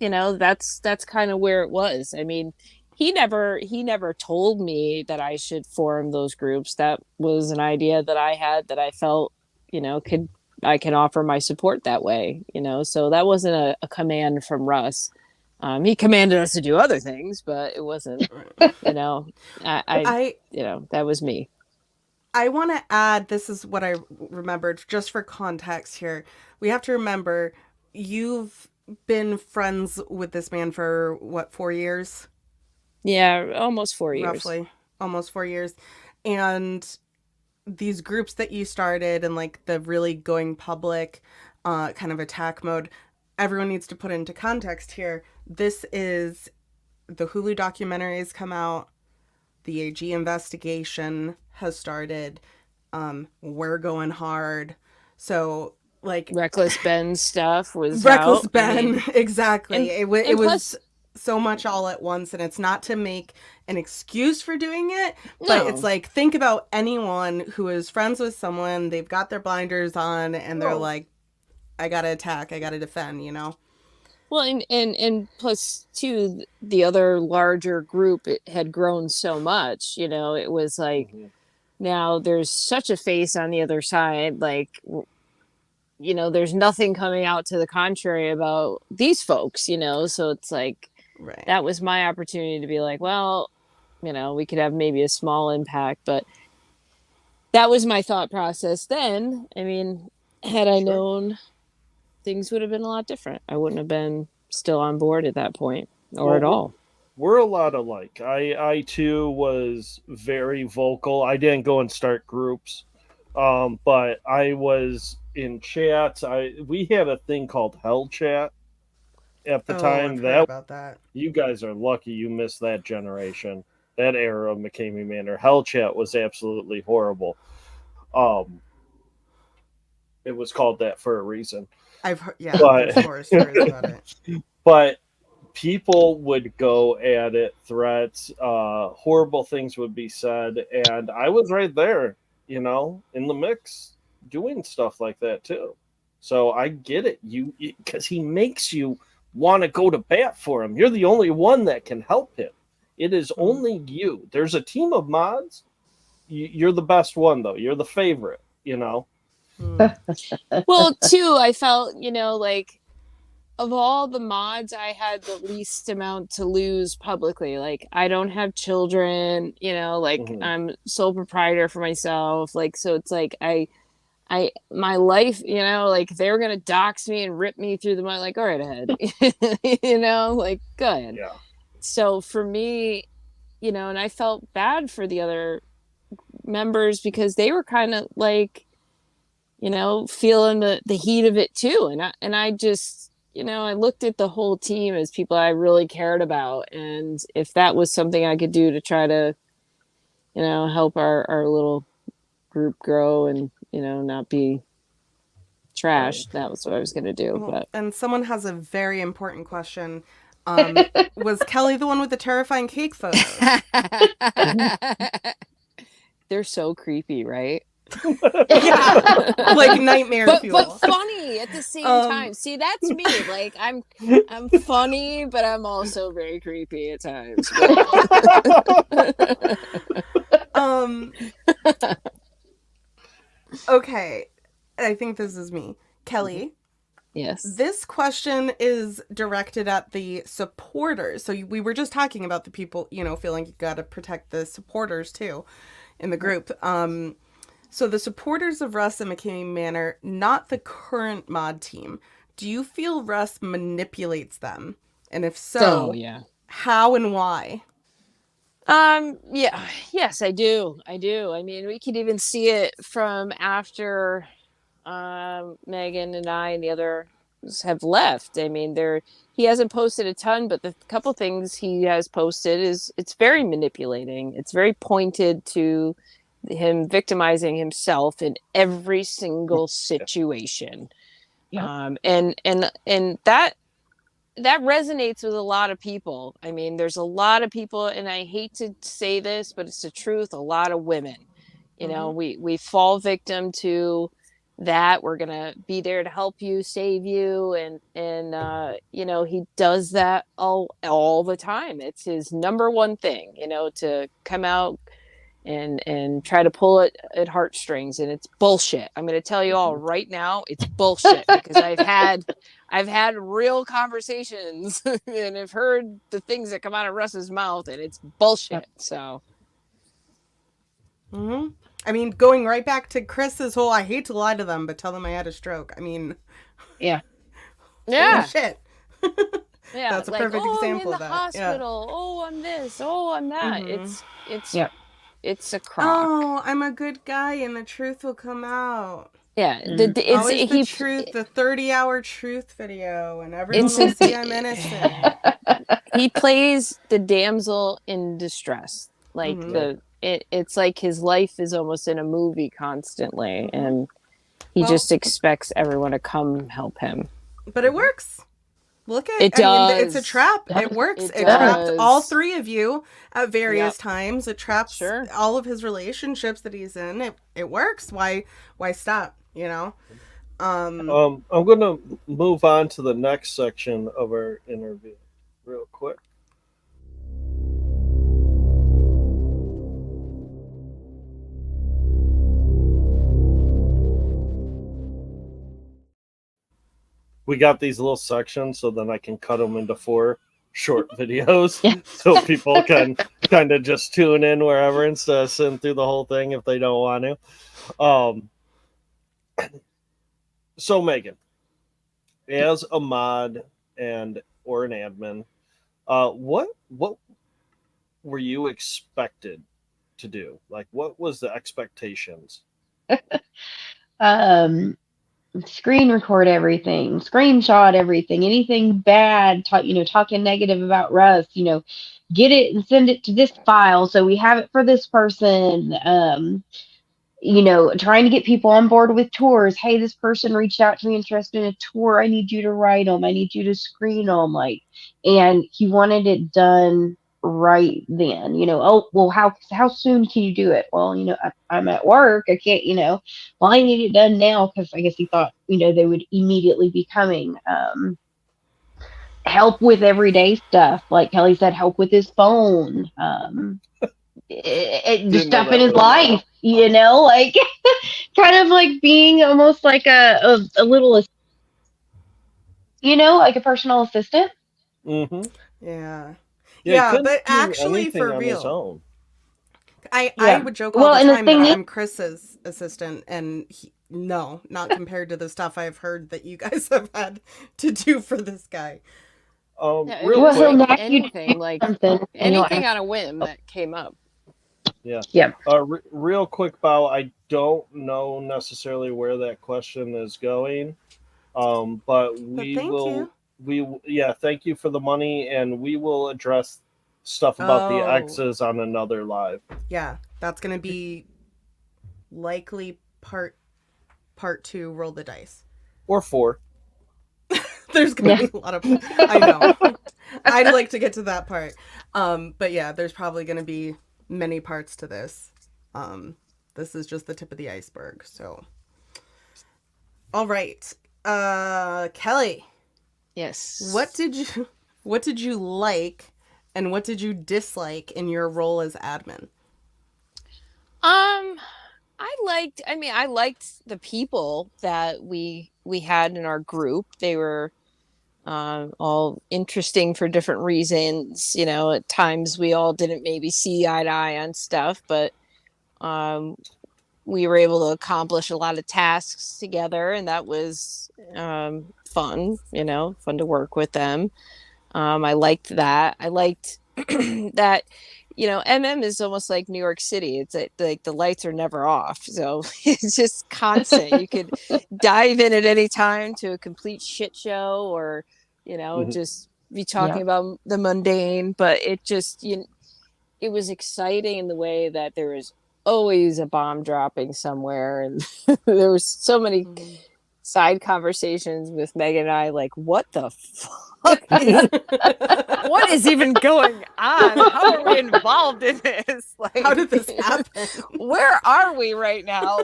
that's kind of where it was. I mean, he never told me that I should form those groups. That was an idea that I had that I felt, I can offer my support that way, so that wasn't a command from Russ. He commanded us to do other things, but it wasn't, I that was me. I want to add, this is what I remembered, just for context here. We have to remember, you've been friends with this man for, what, 4 years? Yeah, almost 4 years. Roughly. Almost 4 years. And these groups that you started and, like, the really going public kind of attack mode, everyone needs to put into context here. This is, the Hulu documentaries come out, the AG investigation has started, we're going hard. So, like, Reckless Ben stuff was Reckless out. Ben, exactly. And It was plus, so much all at once, and it's not to make an excuse for doing it, but it's like, think about anyone who is friends with someone, they've got their blinders on, and they're like, I gotta attack, I gotta defend, Well, and plus too, the other larger group, it had grown so much. It was like, now there's such a face on the other side. Like, there's nothing coming out to the contrary about these folks. So it's like, right. That was my opportunity to be like, well, we could have maybe a small impact, but that was my thought process then. I mean, had I known, things would have been a lot different. I wouldn't have been still on board at that point, or at all. We're a lot alike. I too was very vocal. I didn't go and start groups, but I was in chats. We had a thing called Hell Chat at the time. I've heard about that. You guys are lucky you missed that generation, that era of McKamey Manor. Hell Chat was absolutely horrible. It was called that for a reason. I've heard, there's horror stories about it. But people would go at it, threats, horrible things would be said, and I was right there, in the mix, doing stuff like that too. So I get it, because he makes you want to go to bat for him. You're the only one that can help him. It is only you. There's a team of mods. You're the best one, though. You're the favorite, Well, too, I felt, like, of all the mods, I had the least amount to lose publicly. Like, I don't have children, I'm sole proprietor for myself. Like, so it's like, my life, like, they were going to dox me and rip me through the mud. Like, all right, ahead, like, go ahead. Yeah. So for me, and I felt bad for the other members because they were kind of like, feeling the heat of it too. And I just, I looked at the whole team as people I really cared about. And if that was something I could do to try to, help our little group grow and, not be trash, that was what I was going to do. But and someone has a very important question. Was Kelly the one with the terrifying cake photos? They're so creepy, right? Yeah, like nightmare fuel. But funny at the same time. See, that's me. Like, I'm funny, but I'm also very creepy at times. Okay, I think this is me, Kelly. Yes. This question is directed at the supporters. So we were just talking about the people, feeling you got to protect the supporters too in the group. So the supporters of Russ and McKamey Manor, not the current mod team. Do you feel Russ manipulates them? And if so, yeah. How and why? Yeah, yes, I do. I mean, we could even see it from after Megan and I and the others have left. I mean, he hasn't posted a ton, but the couple things he has posted it's very manipulating. It's very pointed to him victimizing himself in every single situation. Yeah. And that resonates with a lot of people. I mean, there's a lot of people, and I hate to say this, but it's the truth. A lot of women, we fall victim to that. We're gonna be there to help you, save you, and he does that all the time. It's his number one thing, to come out and try to pull it at heartstrings, and it's bullshit. I'm going to tell you all right now, it's bullshit, because I've had real conversations and I've heard the things that come out of Russ's mouth, and it's bullshit. So I mean, going right back to Chris's whole, I hate to lie to them, but tell them I had a stroke. I mean, Yeah. holy shit. Yeah, That's a like, perfect example I'm in of the that. hospital. Yeah. Oh, I'm this. Oh, I'm that. It's a crock. Oh, I'm a good guy and the truth will come out. Yeah, Always the truth, the 30-hour truth video, and everyone will see I'm innocent. He plays the damsel in distress. Like it's like his life is almost in a movie constantly, and he just expects everyone to come help him. But it works. Look at it. I mean, it's a trap. It works. It trapped all three of you at various times. It traps all of his relationships that he's in. It works. Why stop? I'm going to move on to the next section of our interview real quick. We got these little sections so then I can cut them into 4 short videos so people can kind of just tune in wherever instead of sitting through the whole thing if they don't want to. So Megan, as a mod or an admin, what were you expected to do? Like, what was the expectations? Screen record everything, screenshot everything, anything bad, talking negative about Russ, get it and send it to this file so we have it for this person. Trying to get people on board with tours. Hey, this person reached out to me interested in a tour. I need you to write them. I need you to screen them. And he wanted it done right then. Oh, well, how soon can you do it? Well, I'm at work. I can't, well, I need it done now, because I guess he thought, they would immediately be coming. Help with everyday stuff. Like Kelly said, help with his phone. The stuff in his life, like kind of like being almost like a little, like a personal assistant. Yeah, but actually, for real, I would joke all the time that I'm Chris's assistant, and no, not compared to the stuff I've heard that you guys have had to do for this guy. Real quick, anything on a whim that came up. Yeah. Real quick, Bao, I don't know necessarily where that question is going, but thank you for the money, and we will address stuff about the exes on another live. Yeah, that's going to be likely part 2, roll the dice. Or 4. There's going to be a lot of... I know. I'd like to get to that part. But yeah, there's probably going to be many parts to this. This is just the tip of the iceberg. So, all right, Kelly. Yes. What did you like, and what did you dislike in your role as admin? I liked the people that we had in our group. They were all interesting for different reasons. At times we all didn't maybe see eye to eye on stuff, but we were able to accomplish a lot of tasks together, and that was fun, fun to work with them. I liked that. I liked that, MM is almost like New York City. It's like the lights are never off. So it's just constant. You could dive in at any time to a complete shit show, or, just be talking about the mundane. But it just, it was exciting in the way that there was always a bomb dropping somewhere. And there was so side conversations with Megan and I, like, what the fuck is, what is even going on? How are we involved in this? Like, How did this happen? Where are we right now?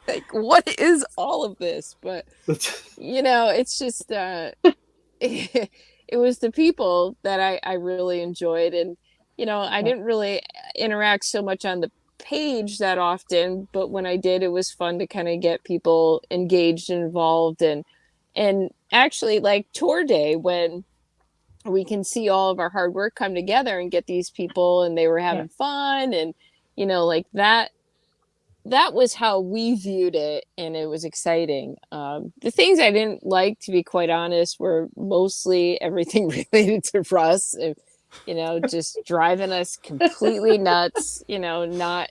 Like, what is all of this? But it's just it was the people that I really enjoyed, and I didn't really interact so much on the page that often, but when I did, it was fun to kind of get people engaged and involved, and actually, like, tour day, when we can see all of our hard work come together and get these people, and they were having fun, and like that was how we viewed it, and it was exciting. The things I didn't like, to be quite honest, were mostly everything related to Russ, just driving us completely nuts, not,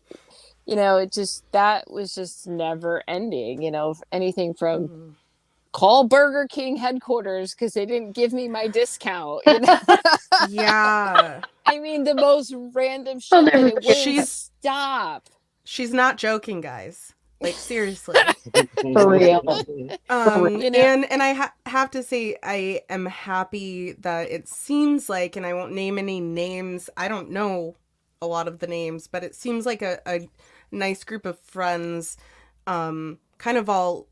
it just, that was just never ending, anything from call Burger King headquarters because they didn't give me my discount. Yeah. I mean, the most random shit that it wouldn't stop. She's not joking, guys. Like, seriously. For real. And I have to say, I am happy that it seems like, and I won't name any names, I don't know a lot of the names, but it seems like a nice group of friends kind of all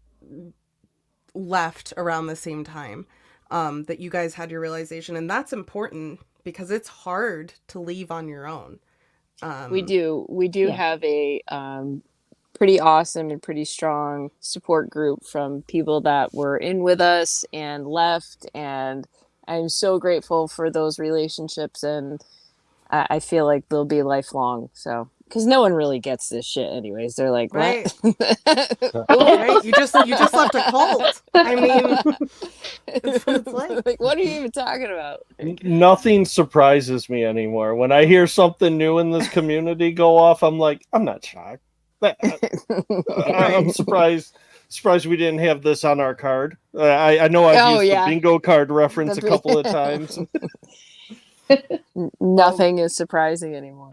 left around the same time that you guys had your realization. And that's important because it's hard to leave on your own. We do have a pretty awesome and pretty strong support group from people that were in with us and left, and I'm so grateful for those relationships, and I feel like they'll be lifelong. So, because no one really gets this shit anyways. They're like, what? Right. Right? You just left a cult. I mean, that's what it's like. Like, what are you even talking about? Nothing surprises me anymore. When I hear something new in this community go off, I'm like, I'm not shocked. I'm surprised we didn't have this on our card. I know I've used the bingo card reference a couple of times. Nothing is surprising anymore.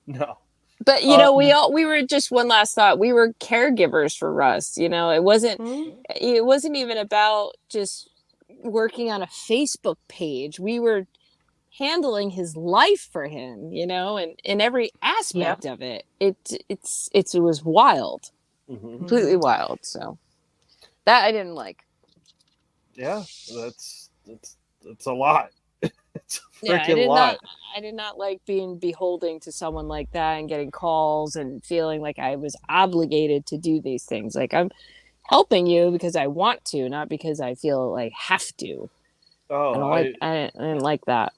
No. But we were, just one last thought. We were caregivers for Russ. It wasn't even about just working on a Facebook page. We were handling his life for him, and in every aspect of it. It was wild. Completely wild. So that I didn't like. Yeah, that's a lot. It's a freaking lot. I did not like being beholden to someone like that and getting calls and feeling like I was obligated to do these things. Like, I'm helping you because I want to, not because I feel like have to. Oh, I didn't like that.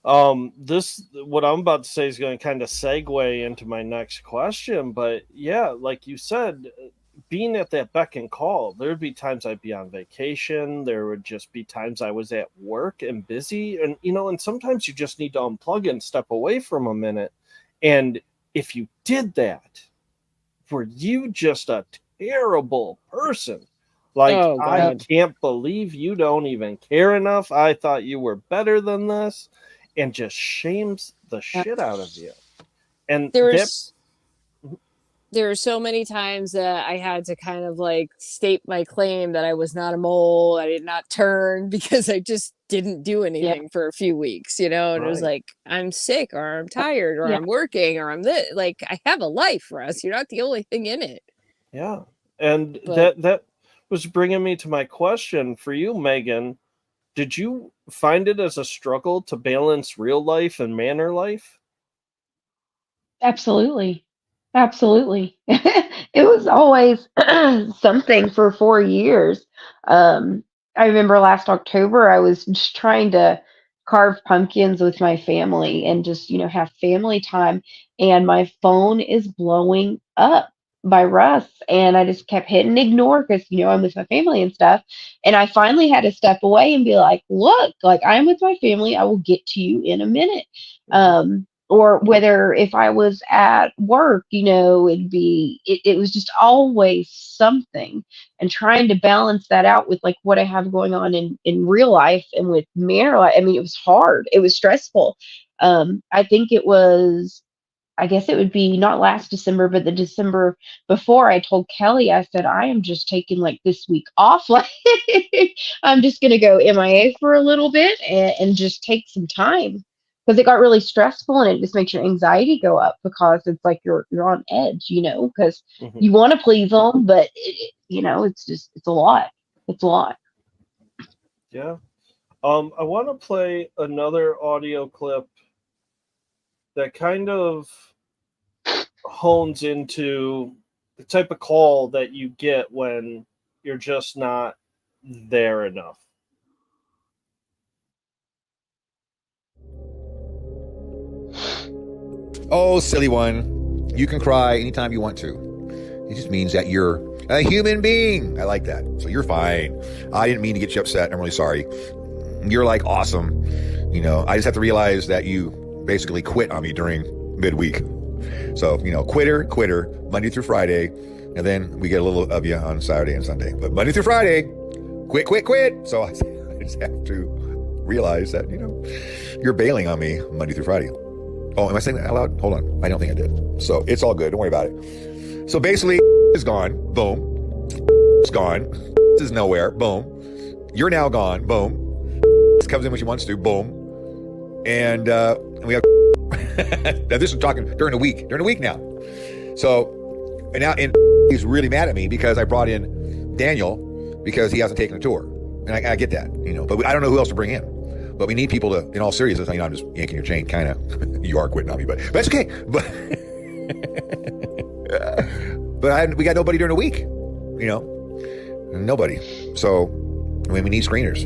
What I'm about to say is going to kind of segue into my next question, but yeah, like you said, being at that beck and call, there'd be times I'd be on vacation. There would just be times I was at work and busy, and and sometimes you just need to unplug and step away from a minute. And if you did that, were you just a terrible person? Like, I can't believe you don't even care enough. I thought you were better than this, and just shames the shit out of you. And there were so many times that I had to kind of like state my claim that I was not a mole. I did not turn because I just didn't do anything for a few weeks, and it was like, I'm sick, or I'm tired, or I'm working, or I'm this. Like, I have a life, Russ. You're not the only thing in it. Yeah. And that was bringing me to my question for you, Megan. Did you find it as a struggle to balance real life and manor life? Absolutely. It was always something for 4 years. I remember last October, I was just trying to carve pumpkins with my family and just, have family time. And my phone is blowing up by Russ. And I just kept hitting ignore because, I'm with my family and stuff. And I finally had to step away and be like, look, like, I'm with my family. I will get to you in a minute. Or whether if I was at work, it was just always something, and trying to balance that out with like what I have going on in real life and with marriage. I mean, it was hard. It was stressful. I think it was I guess it would be not last December, but the December before, I told Kelly, I said, I am just taking like this week off. Like, I'm just going to go MIA for a little bit and just take some time because it got really stressful and it just makes your anxiety go up because it's like you're on edge, because Mhm. you want to please them, but it's a lot. It's a lot. Yeah. I want to play another audio clip that kind of hones into the type of call that you get when you're just not there enough. Oh, silly one. You can cry anytime you want to. It just means that you're a human being. I like that. So you're fine. I didn't mean to get you upset. I'm really sorry. You're like awesome. I just have to realize that you basically quit on me during midweek. So, quitter, Monday through Friday. And then we get a little of you on Saturday and Sunday. But Monday through Friday, quit. So I just have to realize that, you're bailing on me Monday through Friday. Oh, am I saying that out loud? Hold on. I don't think I did. So it's all good. Don't worry about it. So basically, is gone. Boom. It's gone. This is nowhere. Boom. You're now gone. Boom. This comes in when she wants to. Boom. And we have. Now this is talking during the week. During the week now. So, and he's really mad at me because I brought in Daniel because he hasn't taken a tour. And I get that, but I don't know who else to bring in. But we need people to, in all seriousness, I'm just yanking your chain, kind of. You are quitting on me, but that's okay. But we got nobody during the week, nobody. So, we need screeners.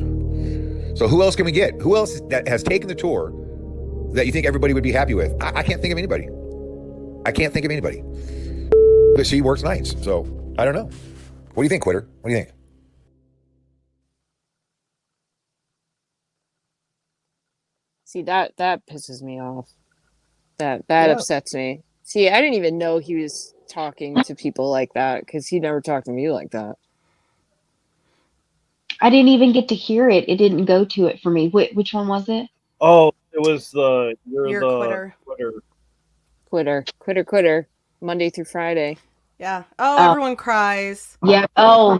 So who else can we get? Who else that has taken the tour that you think everybody would be happy with? I can't think of anybody. But she works nights, so I don't know. What do you think, Quitter? What do you think? See, that pisses me off. That Yeah. upsets me. See, I didn't even know he was talking to people like that because he never talked to me like that. I didn't even get to hear it. It didn't go to it for me. Which one was it? Oh, it was You're the Quitter. Monday through Friday. Yeah. Oh, everyone cries. Yep. Oh,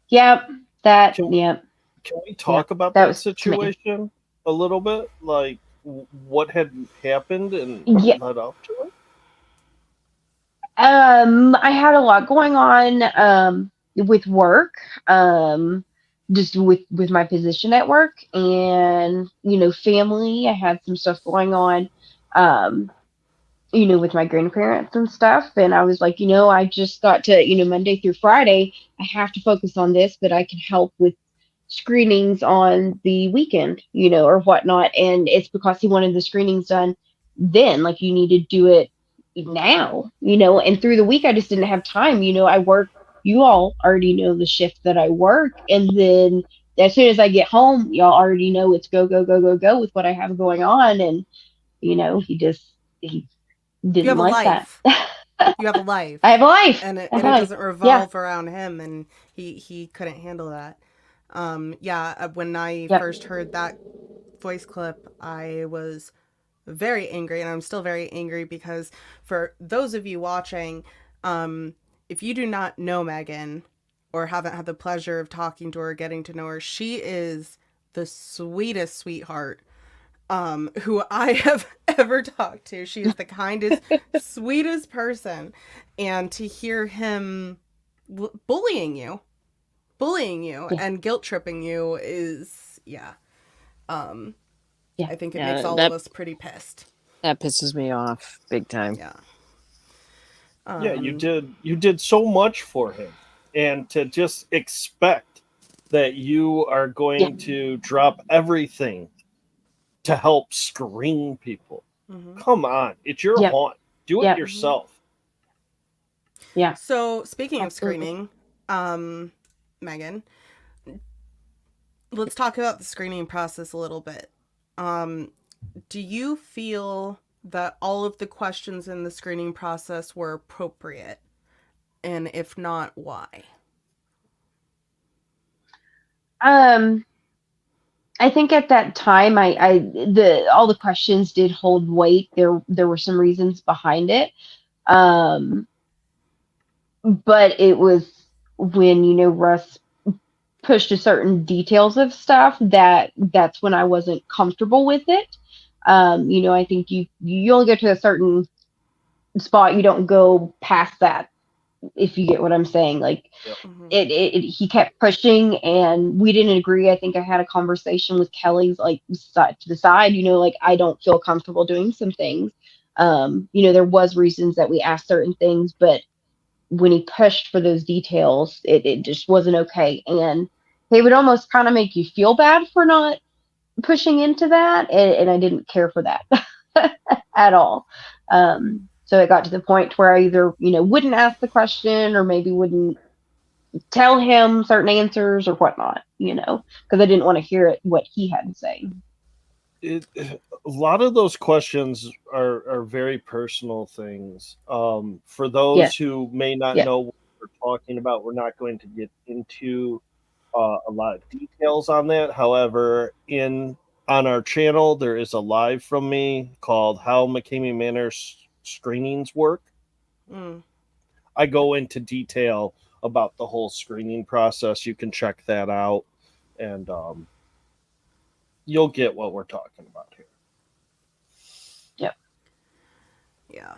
yep. That. Can, Yep. can we talk about that that was to me. situation a little bit? Like what had happened and Yeah. led up to it? I had a lot going on with work, just with my position at work and family. I had some stuff going on with my grandparents and stuff, and I was like, I just got to, Monday through Friday, I have to focus on this, but I can help with screenings on the weekend, or whatnot. And it's because he wanted the screenings done then, like you need to do it now, and through the week I just didn't have time. I work, you all already know the shift that I work, and then as soon as I get home, y'all already know it's go with what I have going on. And he You didn't have a like life. that. You have a life. I have a life. And it I have a life. doesn't revolve around him, and he couldn't handle that. When I first heard that voice clip, I was very angry, and I'm still very angry because for those of you watching, if you do not know Megan or haven't had the pleasure of talking to her, getting to know her, she is the sweetest sweetheart who I have ever talked to. She is the kindest, sweetest person. And to hear him bullying you and guilt tripping you is, I think it makes all of us pretty pissed. That pisses me off big time. Yeah. You did so much for him, and to just expect that you are going to drop everything to help screen people. Mm-hmm. Come on, it's your haunt. Do it yourself. Yeah. So speaking of screening, Megan, let's talk about the screening process a little bit. Do you feel that all of the questions in the screening process were appropriate? And if not, why? I think at that time, all the questions did hold weight. There were some reasons behind it, um, but it was when Russ pushed to certain details of stuff that's when I wasn't comfortable with it. I think you only go to a certain spot. You don't go past that, if you get what I'm saying. Like Yep. he kept pushing and we didn't agree. I think I had a conversation with Kelly's like side to the side, like I don't feel comfortable doing some things. There was reasons that we asked certain things, but when he pushed for those details, it just wasn't okay. And he would almost kind of make you feel bad for not pushing into that. And I didn't care for that at all. So it got to the point where I either, wouldn't ask the question or maybe wouldn't tell him certain answers or whatnot, because I didn't want to hear what he had to say. A lot of those questions are very personal things. For those Yes. who may not Yes. know what we're talking about, we're not going to get into a lot of details on that. However, on our channel, there is a live from me called "How McKamey Manor Screenings Work." I go into detail about the whole screening process. You can check that out, and you'll get what we're talking about here. Yep. Yeah.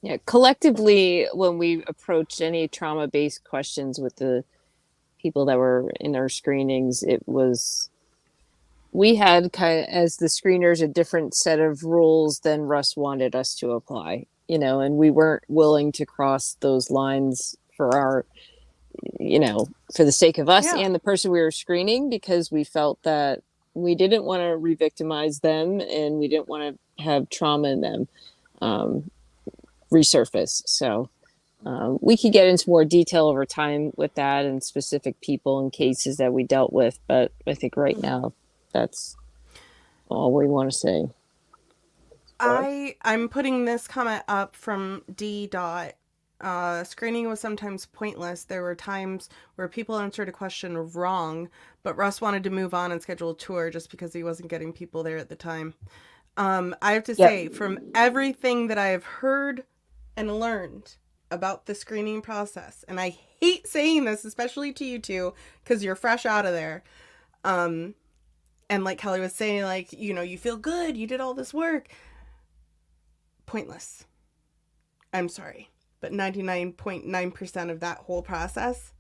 Yeah. Collectively, when we approached any trauma-based questions with the people that were in our screenings, we had kind of, as the screeners, a different set of rules than Russ wanted us to apply, and we weren't willing to cross those lines for for the sake of us and the person we were screening, because we felt that we didn't want to re-victimize them and we didn't want to have trauma in them resurface. So we could get into more detail over time with that and specific people and cases that we dealt with. But I think right now that's all we want to say. I'm putting this comment up from D. Screening was sometimes pointless. There were times where people answered a question wrong, but Russ wanted to move on and schedule a tour just because he wasn't getting people there at the time. I have to say, from everything that I have heard and learned about the screening process, and I hate saying this, especially to you two, because you're fresh out of there. And like Kelly was saying, like, you feel good, you did all this work. Pointless. I'm sorry. But 99.9% of that whole process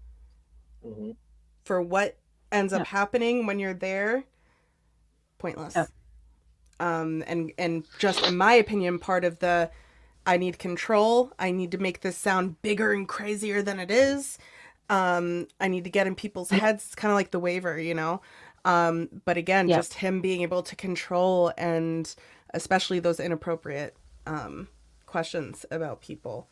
for what ends up happening when you're there, pointless. And just in my opinion, part of I need control. I need to make this sound bigger and crazier than it is. I need to get in people's heads. It's kind of like the waiver, but again, just him being able to control, and especially those inappropriate questions about people.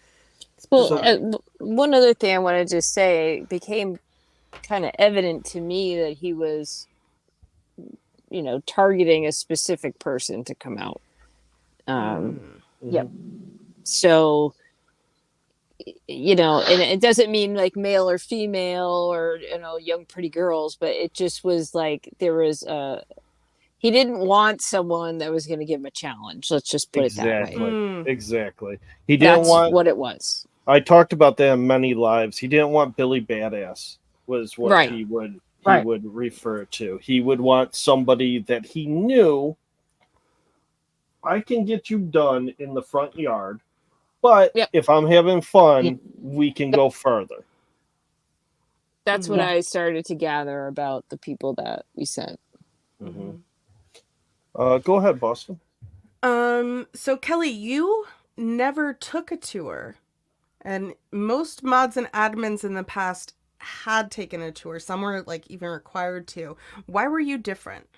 Well, one other thing I wanted to say, it became kind of evident to me that he was, targeting a specific person to come out. Yep. So, and it doesn't mean like male or female or, young, pretty girls, but it just was like there was he didn't want someone that was going to give him a challenge. Let's just put it that way. Exactly. He didn't want what it was. I talked about that in many lives. He didn't want Billy Badass, was what he would refer to. He would want somebody that he knew, I can get you done in the front yard, but if I'm having fun, we can go further. That's what I started to gather about the people that we sent. Go ahead, Boston. So Kelly, you never took a tour, and most mods and admins in the past had taken a tour. Some were like even required to. Why were you different?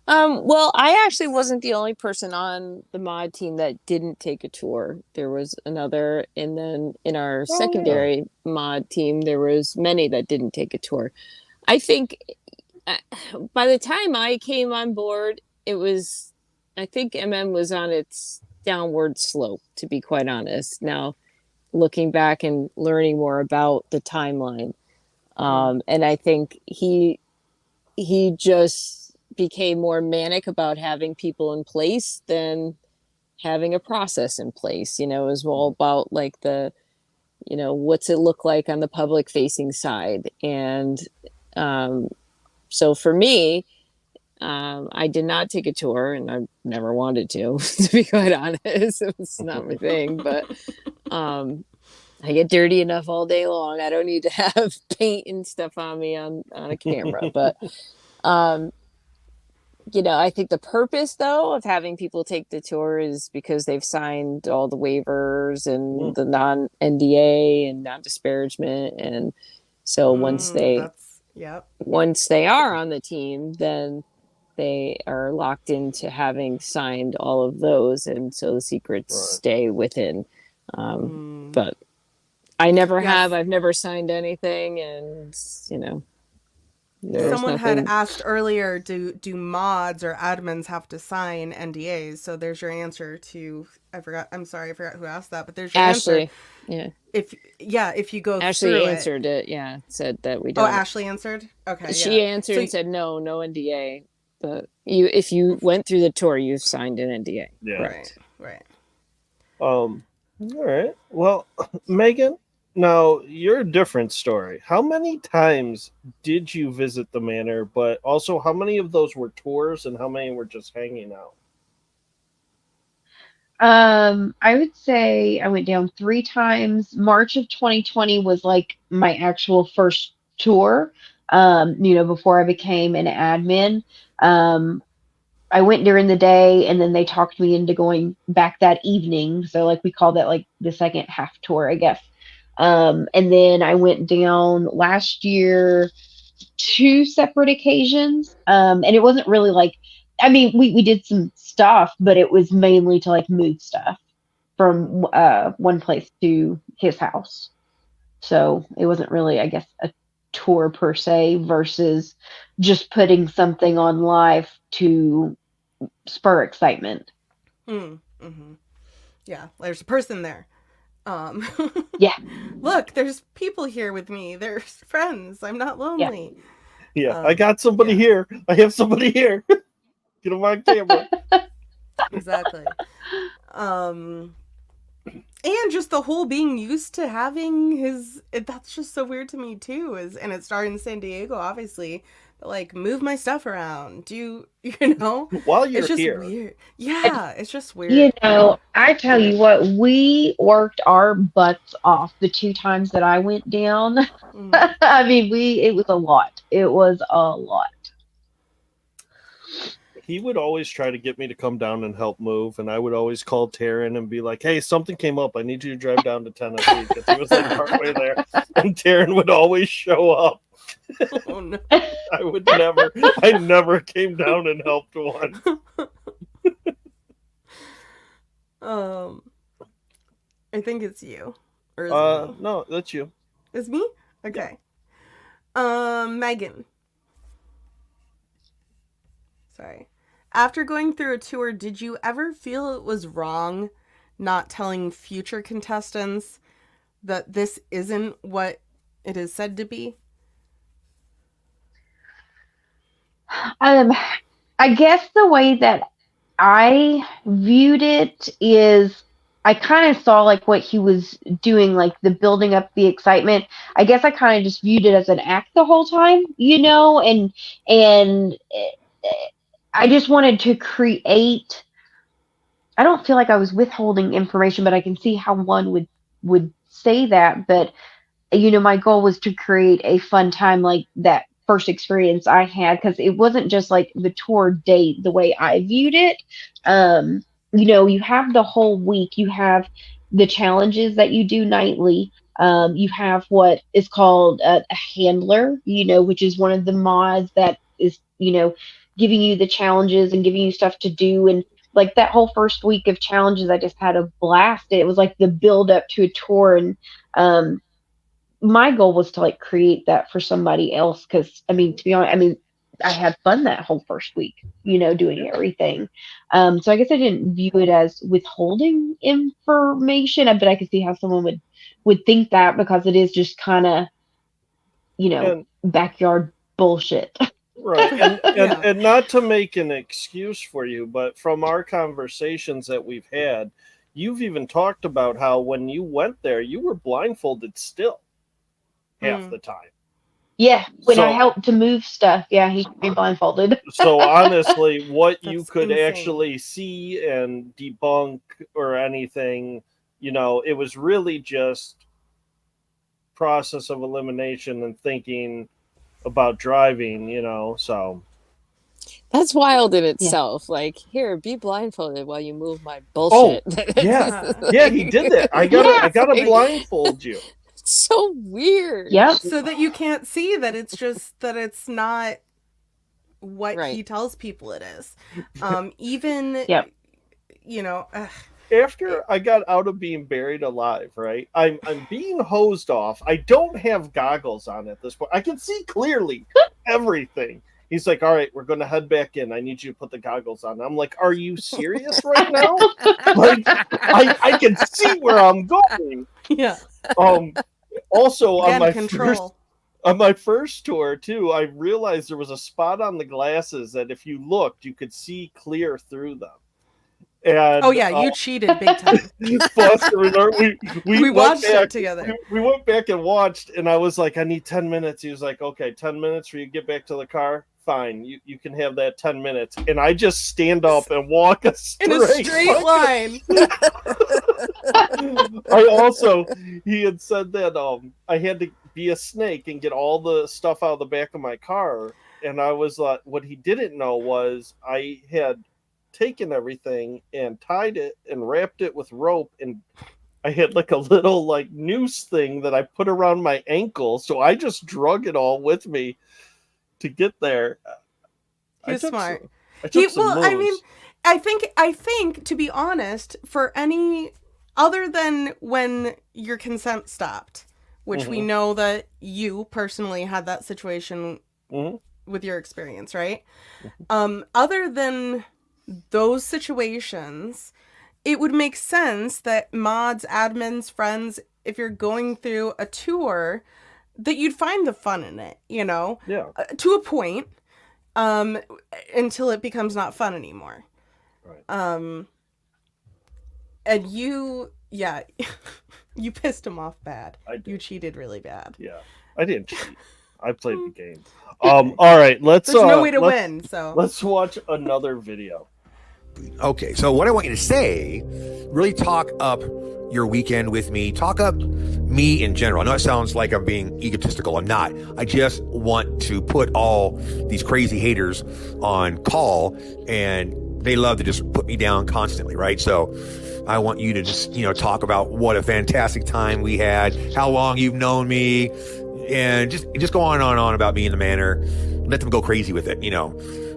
Well, I actually wasn't the only person on the mod team that didn't take a tour. There was another, and then in our secondary mod team, there was many that didn't take a tour. I think by the time I came on board, I think MM was on its downward slope, to be quite honest. Now, looking back and learning more about the timeline. And I think he he just became more manic about having people in place than having a process in place. It was all about like what's it look like on the public facing side. And so for me, I did not take a tour, and I never wanted to be quite honest. It's not my thing, but I get dirty enough all day long. I don't need to have paint and stuff on me on a camera. But I think the purpose though of having people take the tour is because they've signed all the waivers and the non-NDA and non-disparagement, and so once they are on the team, then they are locked into having signed all of those, and so the secrets stay within. But I never have. I've never signed anything, and someone had asked earlier, do mods or admins have to sign NDAs? So there's your answer to, I forgot who asked that, but there's your Ashley. Answer. If you go Ashley through answered it. Said that we don't. Oh, Ashley answered? Okay. She answered and said no NDA. But if you went through the tour, you've signed an NDA. Yeah. Correct. Right. All right. Well, Megan, now you're a different story. How many times did you visit the manor? But also, how many of those were tours, and how many were just hanging out? I would say I went down 3 times. March of 2020 was like my actual first tour. Before I became an admin. I went during the day, and then they talked me into going back that evening. So like we call that like the second half tour, I guess. And then I went down last year 2 separate occasions. And it wasn't really like, I mean, we did some stuff, but it was mainly to like move stuff from one place to his house. So it wasn't really, I guess, a tour per se versus just putting something on live to spur excitement. Mm-hmm. Yeah, there's a person there. Yeah. Look, there's people here with me. There's friends. I'm not lonely. Yeah, I got somebody here. I have somebody here. Get them on camera. Exactly. And just the whole being used to having that's just so weird to me too, and it started in San Diego, obviously, but like move my stuff around. While you're it's just here. Weird. Yeah, it's just weird. I tell you what, we worked our butts off the 2 times that I went down. I mean, it was a lot. It was a lot. He would always try to get me to come down and help move, and I would always call Taryn and be like, hey, something came up. I need you to drive down to Tennessee, because he was like partway there, and Taryn would always show up. Oh, no. I never came down and helped once. I think it's you. Or is it me? No, that's you. It's me? Okay. Yeah. Megan. Sorry. After going through a tour, did you ever feel it was wrong not telling future contestants that this isn't what it is said to be? I guess the way that I viewed it is I kind of saw like what he was doing, like the building up the excitement. I guess I kind of just viewed it as an act the whole time, and I just wanted to create. I don't feel like I was withholding information, but I can see how one would say that. But my goal was to create a fun time like that first experience I had, because it wasn't just like the tour date the way I viewed it. You have the whole week. You have the challenges that you do nightly. You have what is called a handler, which is one of the mods that is, giving you the challenges and giving you stuff to do. And like that whole first week of challenges, I just had a blast. It was like the build up to a tour. And my goal was to like create that for somebody else. Cause to be honest, I had fun that whole first week, doing everything. So I guess I didn't view it as withholding information, but I could see how someone would think that, because it is just kind of, backyard bullshit. Right. And, Yeah. and not to make an excuse for you, but from our conversations that we've had, you've even talked about how when you went there, you were blindfolded still half the time. Yeah, when I So, helped to move stuff, yeah, he should be blindfolded. so honestly, what you That's could insane. actually see and debunk or anything, it was really just process of elimination and thinking about driving, so. That's wild in Yeah. itself. Like, here, be blindfolded while you move my Oh, bullshit. yeah. Yeah. Yeah, he did that. I Yeah. gotta Like- blindfold you. So weird. Yep. So that you can't see that it's not what Right. he tells people it is. Even Yep. After I got out of being buried alive, right? I'm being hosed off. I don't have goggles on at this point. I can see clearly everything. He's like, all right, we're going to head back in. I need you to put the goggles on. I'm like, are you serious right now? Like, I can see where I'm going. Yeah. Also, Again, on control. my first tour too, I realized there was a spot on the glasses that if you looked, you could see clear through them. And Oh yeah, you cheated big time. Foster Resort, we went watched back, it together. We went back and watched, and I was like, I need 10 minutes. He was like, okay, 10 minutes for you to get back to the car. Fine, you can have that 10 minutes. And I just stand up and walk In a straight line. He had said that I had to be a snake and get all the stuff out of the back of my car. And I was like, what he didn't know was I had taken everything and tied it and wrapped it with rope, and I had like a little like noose thing that I put around my ankle, so I just drug it all with me to get there. He was smart. I took some moves. I mean, I think to be honest, for any other than when your consent stopped, which we know that you personally had that situation with your experience, right? Other than those situations, it would make sense that mods, admins, friends, if you're going through a tour, that you'd find the fun in it, Yeah. to a point, until it becomes not fun anymore. Right. And you pissed him off bad. I did. You cheated really bad. Yeah. I didn't cheat. I played the game. All right, let's There's no way to win, so let's watch another video. Okay, so what I want you to say, really talk up your weekend with me. Talk up me in general. I know it sounds like I'm being egotistical. I'm not. I just want to put all these crazy haters on call, and they love to just put me down constantly, right? So I want you to just, talk about what a fantastic time we had, how long you've known me, and just go on and on about me in the manor. Let them go crazy with it,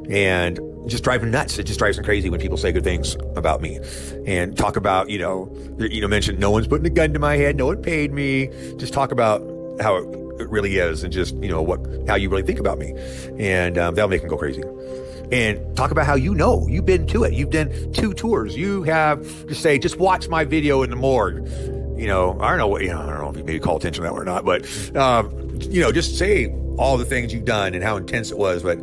and just drive them nuts. It just drives them crazy when people say good things about me, and talk about, mention no one's putting a gun to my head, no one paid me. Just talk about how it really is, and just, how you really think about me, and that'll make them go crazy. And talk about how you've been to it. You've done 2 tours. You have to say, just watch my video in the morgue. I don't know I don't know if you maybe call attention to that or not, but, just say all the things you've done and how intense it was. But,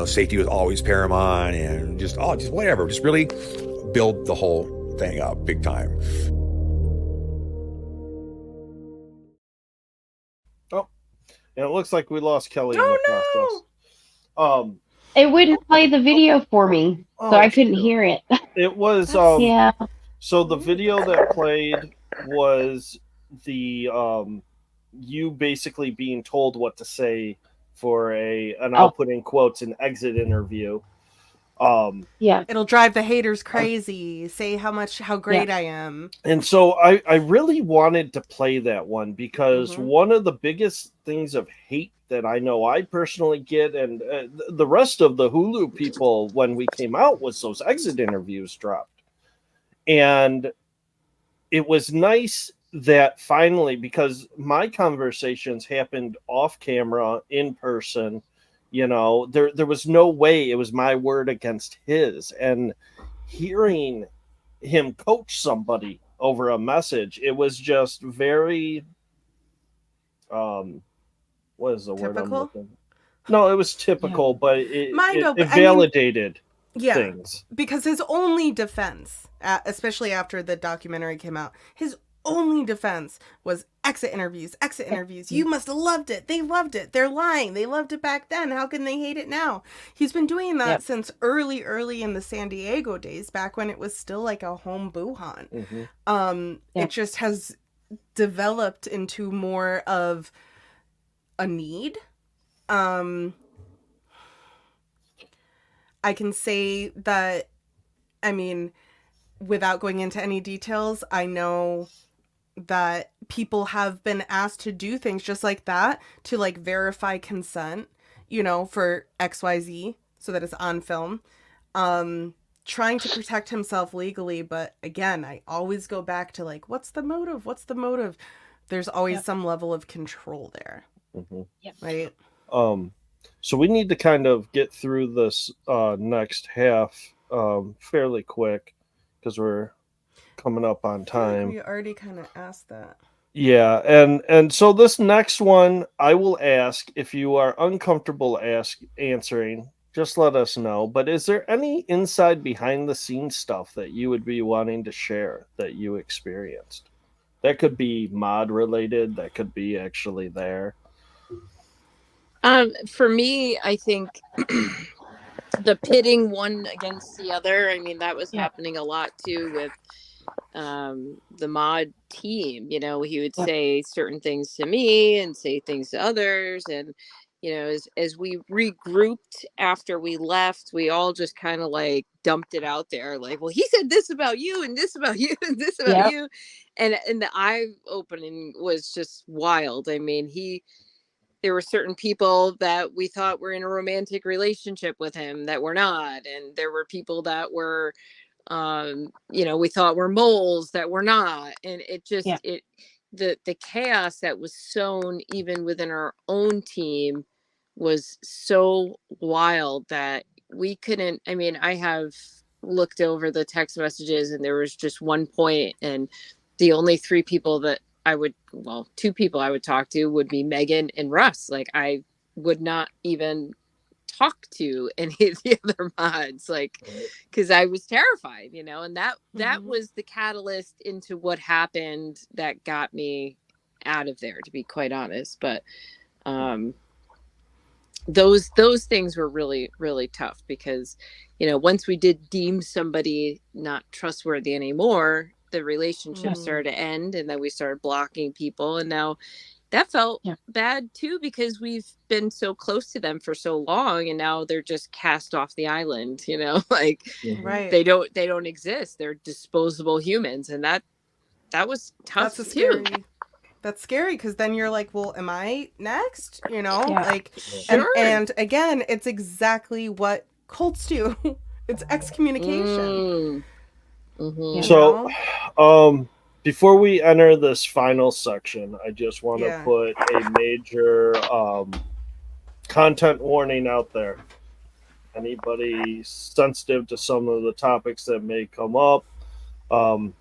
safety was always paramount, and just whatever. Just really build the whole thing up big time. Oh, and it looks like we lost Kelly in the process. It wouldn't play the video for me, so I couldn't hear it. It was Yeah. So the video that played was the you basically being told what to say for and I'll put in quotes, an exit interview. Yeah. it'll drive the haters crazy. Say how great I am. And so I really wanted to play that one because one of the biggest things of hate that I know I personally get, and the rest of the Hulu people when we came out, was those exit interviews dropped. And it was nice that finally, because my conversations happened off camera, in person, there was no way it was my word against his. And hearing him coach somebody over a message, it was just very what is the word I'm Typical? looking? No, it was typical, but it I mean, validated yeah, things. because his only defense, especially after the documentary came out, his only defense was exit interviews, exit interviews. You must have loved it. They loved it. They're lying. They loved it back then. How can they hate it now? He's been doing that since early in the San Diego days, back when it was still like a home boo-han. It just has developed into more of a need. I can say that, I mean, without going into any details, I know that people have been asked to do things just like that to like verify consent, you know, for XYZ so that it's on film. Trying to protect himself legally, but again, I always go back to like, what's the motive? What's the motive? There's always some level of control there. Right? So we need to kind of get through this next half fairly quick because we're coming up on time. We already kind of asked that. Yeah, and so this next one I will ask. If you are uncomfortable answering, just let us know. But is there any inside behind the scenes stuff that you would be wanting to share that you experienced? That could be mod related, that could be actually there. For me, I think the pitting one against the other, I mean, that was happening a lot too with the mod team. You know, he would say certain things to me and say things to others, and you know, as we regrouped after we left, we all just kind of like dumped it out there, like, well, he said this about you and this about you and this about you, and the eye opening was just wild. I mean, there were certain people that we thought were in a romantic relationship with him that were not, and there were people that were you know, we thought were moles that were not, and it just the chaos that was sown even within our own team was so wild that we couldn't. I mean, I have looked over the text messages, and there was just one point, and the only three people that two people I would talk to would be Megan and Russ. Like, I would not even talk to any of the other mods, like, because I was terrified, you know, and that was the catalyst into what happened that got me out of there, to be quite honest. But those things were really, really tough because, you know, once we did deem somebody not trustworthy anymore, the relationship started to end, and then we started blocking people, and now that felt bad too, because we've been so close to them for so long, and now they're just cast off the island, you know, like they don't exist. They're disposable humans, and that was tough too. That's scary, because then you're like, well, am I next? You know, like, and again, it's exactly what cults do. It's excommunication. So, before we enter this final section, I just want to put a major content warning out there. Anybody sensitive to some of the topics that may come up, to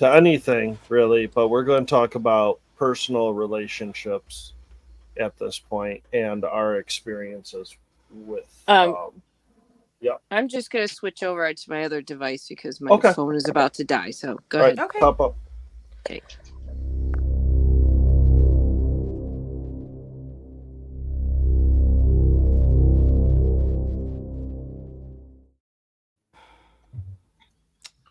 anything really, but we're going to talk about personal relationships at this point and our experiences with I'm just going to switch over to my other device because my phone is about to die. So go ahead. Okay. Pop up. Okay.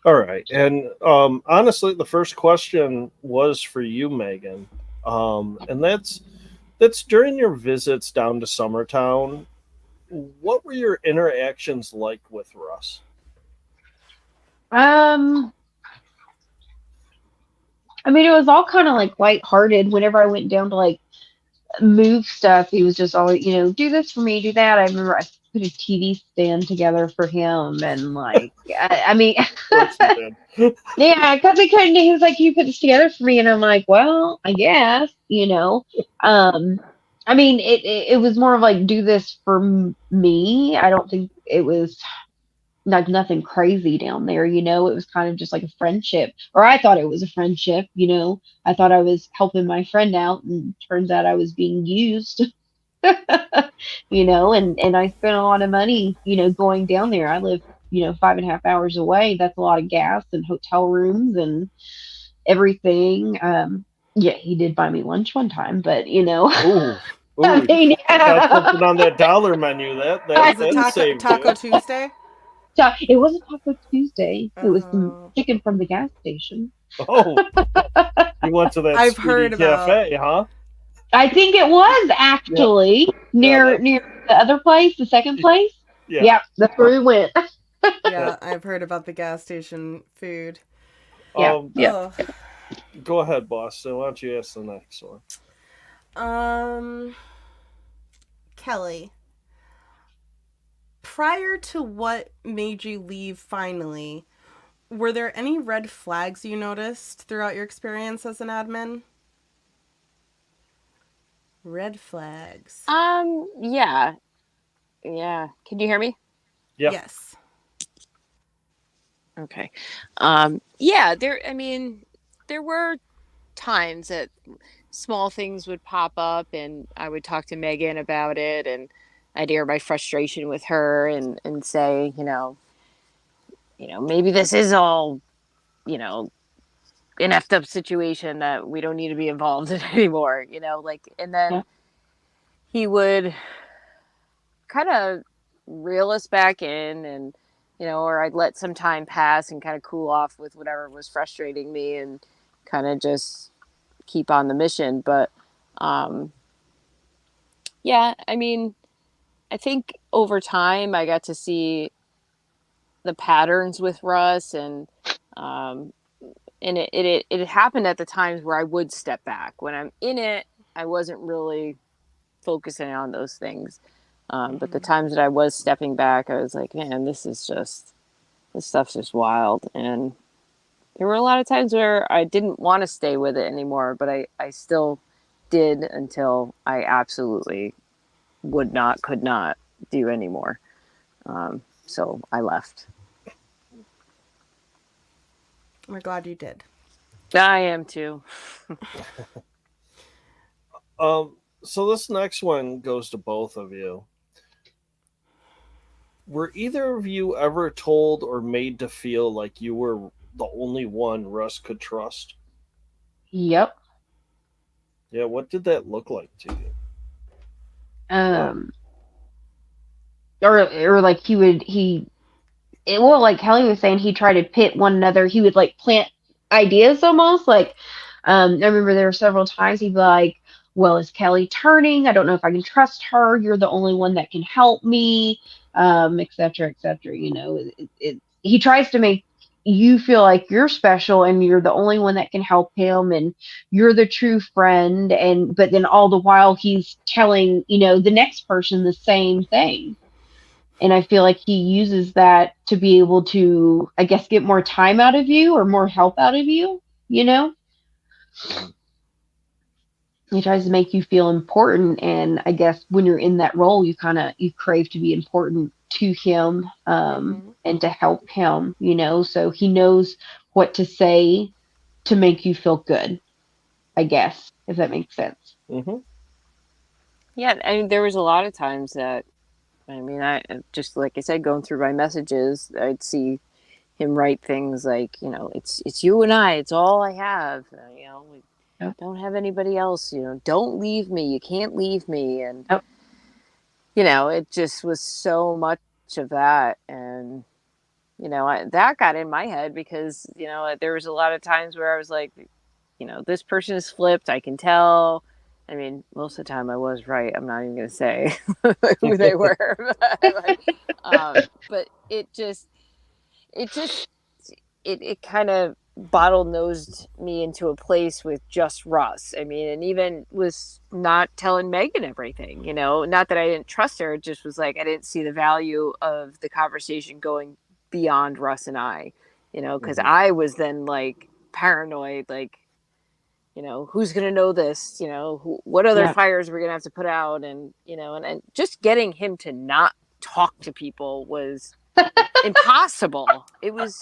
All right. And honestly, the first question was for you, Megan. And that's during your visits down to Summertown, what were your interactions like with Russ? I mean, it was all kind of like lighthearted. Whenever I went down to like move stuff, he was just always, you know, do this for me, do that. I remember I put a TV stand together for him, and like, I mean, yeah, because he was like, you put this together for me, and I'm like, well, I guess, you know. I mean, it was more of like, do this for me. I don't think it was like nothing crazy down there, you know. It was kind of just like a friendship, or I thought it was a friendship, you know. I thought I was helping my friend out, and turns out I was being used. And I spent a lot of money, going down there. I live, 5.5 hours away. That's a lot of gas and hotel rooms and everything. Yeah, he did buy me lunch one time, but Ooh, I ooh, mean, got something on that dollar menu. Was it That saved Taco you. Tuesday? it wasn't Taco Tuesday. It was some Oh, chicken from the gas station. Oh, you went to that I've Speedy heard about. Cafe, huh? I think it was Yeah, actually yeah, near the other place, the second place. yeah, Yep, that's where we went. yeah. Yeah, I've heard about the gas station food. Yeah, Um, yeah. Oh, go ahead, boss. So why don't you ask the next one? um, Kelly. Prior to what made you leave finally, were there any red flags you noticed throughout your experience as an admin? Red flags. Yeah. Yeah. Can you hear me? Yeah. Yes. Okay. Yeah, there were times that small things would pop up and I would talk to Megan about it and I'd air my frustration with her and say, maybe this is all, you know, an effed up situation that we don't need to be involved in anymore, and Yeah. then he would kind of reel us back in and or I'd let some time pass and kind of cool off with whatever was frustrating me and kind of just keep on the mission. But um yeah, I think over time I got to see the patterns with Russ um it happened at the times where I would step back. When I'm in it, I wasn't really focusing on those things. But the Mm-hmm. times that I was stepping back, I was like, man, this stuff's just wild. And there were a lot of times where I didn't want to stay with it anymore, but I still did until I absolutely could not do anymore. So I left. We're glad you did. I am too. So this next one goes to both of you. Were either of you ever told or made to feel like you were the only one Russ could trust? Yep. Yeah, what did that look like to you? Um, or like like Kelly was saying, he tried to pit one another. He would like plant ideas almost like, I remember there were several times he'd be like, well, is Kelly turning? I don't know if I can trust her. You're the only one that can help me, et cetera, et cetera. He tries to make you feel like you're special and you're the only one that can help him and you're the true friend. But then all the while he's telling, the next person the same thing. And I feel like he uses that to be able to, I guess, get more time out of you or more help out of you, you know? He tries to make you feel important. And I guess when you're in that role, you crave to be important to him, Mm-hmm. and to help him, so he knows what to say to make you feel good, I guess, if that makes sense. Mm-hmm. Yeah, there was a lot of times that I just like I said, going through my messages, I'd see him write things like, it's you and I, it's all I have. We Yep. don't have anybody else. Don't leave me. You can't leave me. And Yep. it just was so much of that. And that got in my head because there was a lot of times where I was like, this person is flipped. I can tell. Most of the time I was right. I'm not even going to say who they were, but it kind of bottle nosed me into a place with just Russ. And even was not telling Megan everything, not that I didn't trust her. It just was like, I didn't see the value of the conversation going beyond Russ and I, because Mm-hmm. I was then like paranoid, like, who's going to know this, what other Yeah. fires we're going to have to put out. And just getting him to not talk to people was impossible. It was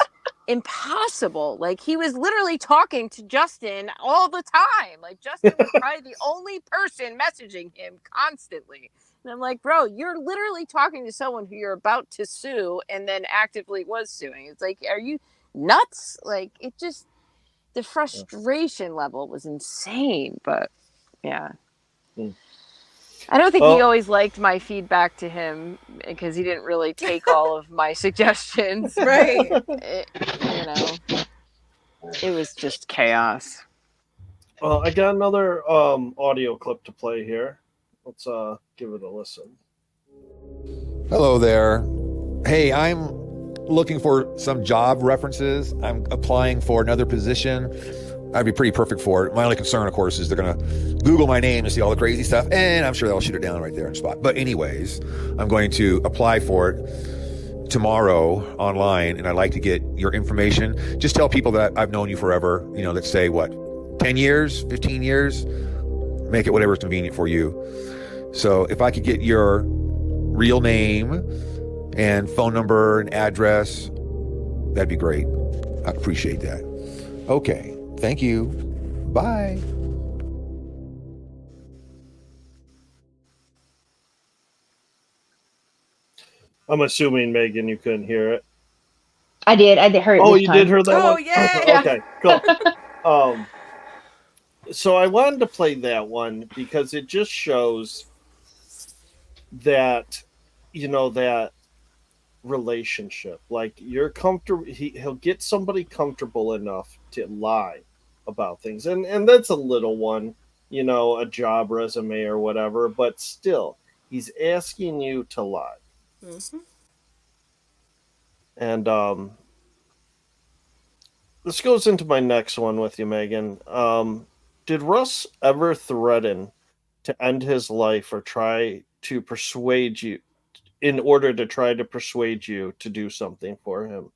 impossible. Like, he was literally talking to Justin all the time. Like, Justin was probably the only person messaging him constantly. And I'm like, bro, you're literally talking to someone who you're about to sue and then actively was suing. It's like, are you nuts? Like, it just, the frustration level was insane. But yeah. I don't think he always liked my feedback to him because he didn't really take all of my suggestions. Right. It was just chaos. Well, I got another audio clip to play here. Let's give it a listen. Hello there. Hey, I'm looking for some job references. I'm applying for another position. I'd be pretty perfect for it. My only concern, of course, is they're going to Google my name to see all the crazy stuff, and I'm sure they'll shoot it down right there on the spot. But anyways, I'm going to apply for it tomorrow online, and I'd like to get your information. Just tell people that I've known you forever, let's say, 10 years, 15 years? Make it whatever's convenient for you. So if I could get your real name and phone number and address, that'd be great. I'd appreciate that. Okay. Thank you. Bye. I'm assuming, Megan, you couldn't hear it. I did. I heard it. Oh, this you time. did hear that one? Oh, yeah. Okay, cool. So I wanted to play that one because it just shows that, that relationship. Like, you're comfortable. He'll get somebody comfortable enough to lie about things, and that's a little one, a job resume or whatever, but still he's asking you to lie. Mm-hmm. And this goes into my next one with you, Megan. Did Russ ever threaten to end his life or try to persuade you in order to try to persuade you to do something for him?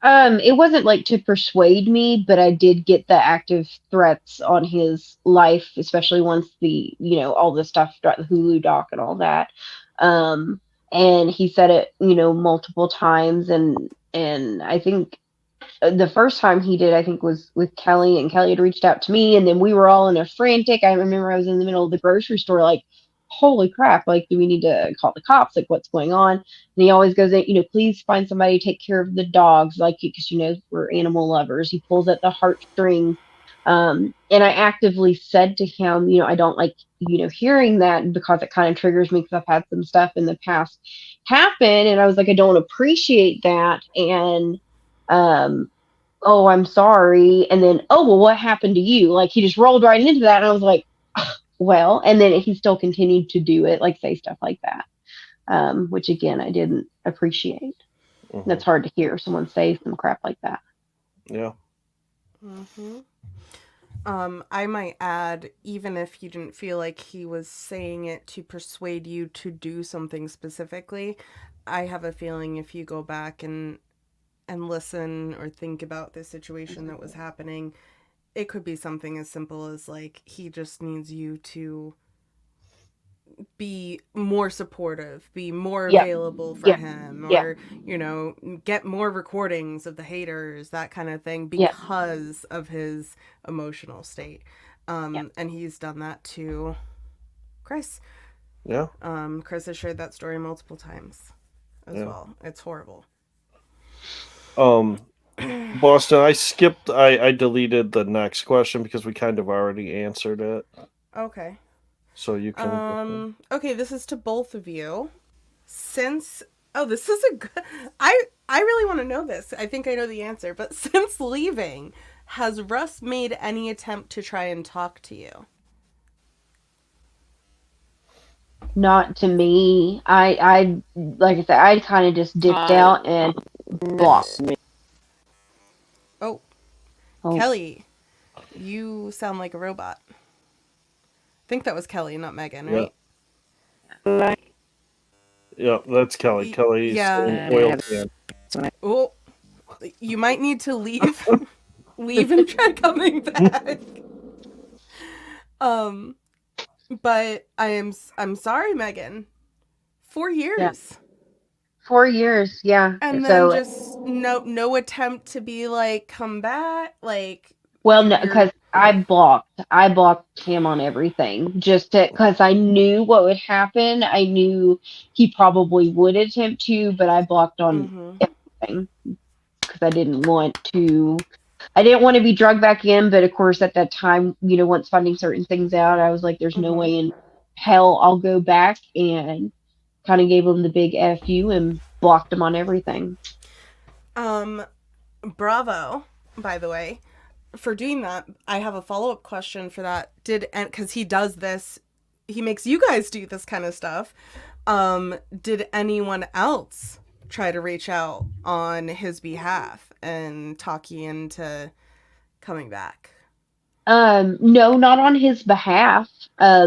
It wasn't like to persuade me, but I did get the active threats on his life, especially once all the stuff, the Hulu doc and all that. And he said it, multiple times, and I think the first time he did, I think, was with Kelly, and Kelly had reached out to me, and then we were all in a frantic. I remember I was in the middle of the grocery store, like, holy crap, like, do we need to call the cops? Like, what's going on? And he always goes in, please find somebody to take care of the dogs, like, because, we're animal lovers. He pulls at the heartstrings. And I actively said to him, I don't like, hearing that because it kind of triggers me because I've had some stuff in the past happen. And I was like, I don't appreciate that. And, oh, I'm sorry. And then, oh, well, what happened to you? Like, he just rolled right into that. And I was like, well, and then he still continued to do it, like say stuff like that, which again, I didn't appreciate. Mm-hmm. That's hard to hear someone say some crap like that. Yeah. Mm-hmm. I might add, even if you didn't feel like he was saying it to persuade you to do something specifically, I have a feeling if you go back and listen or think about the situation that was happening, it could be something as simple as, like, he just needs you to be more supportive, be more available for him, or, get more recordings of the haters, that kind of thing, because of his emotional state. And he's done that to Chris. Yeah. Chris has shared that story multiple times as well. It's horrible. Boston, I deleted the next question because we kind of already answered it. Okay. So you can. Okay, this is to both of you. This is a good. I really want to know this. I think I know the answer, but since leaving, has Russ made any attempt to try and talk to you? Not to me. I like I said, I kind of just dipped out and blocked me. Oh, Kelly, you sound like a robot. I think that was Kelly, not Megan, right? Yeah, that's Kelly. Kelly's oil can. Oh, you might need to leave. Leave and try coming back. But I'm sorry, Megan. 4 years. 4 years, yeah. And then So, just no attempt to be like come back, like well, no, you're because I blocked him on everything just because I knew what would happen. I knew he probably would attempt to, but I blocked on mhm. everything because I didn't want to be drugged back in. But of course, at that time, once finding certain things out, I was like, there's no Mhm. way in hell I'll go back, and kind of gave him the big FU and blocked him on everything. Um bravo, by the way, for doing that. I have a follow-up question for that. Cuz he does this, he makes you guys do this kind of stuff. Did anyone else try to reach out on his behalf and talk you into coming back? No, not on his behalf. I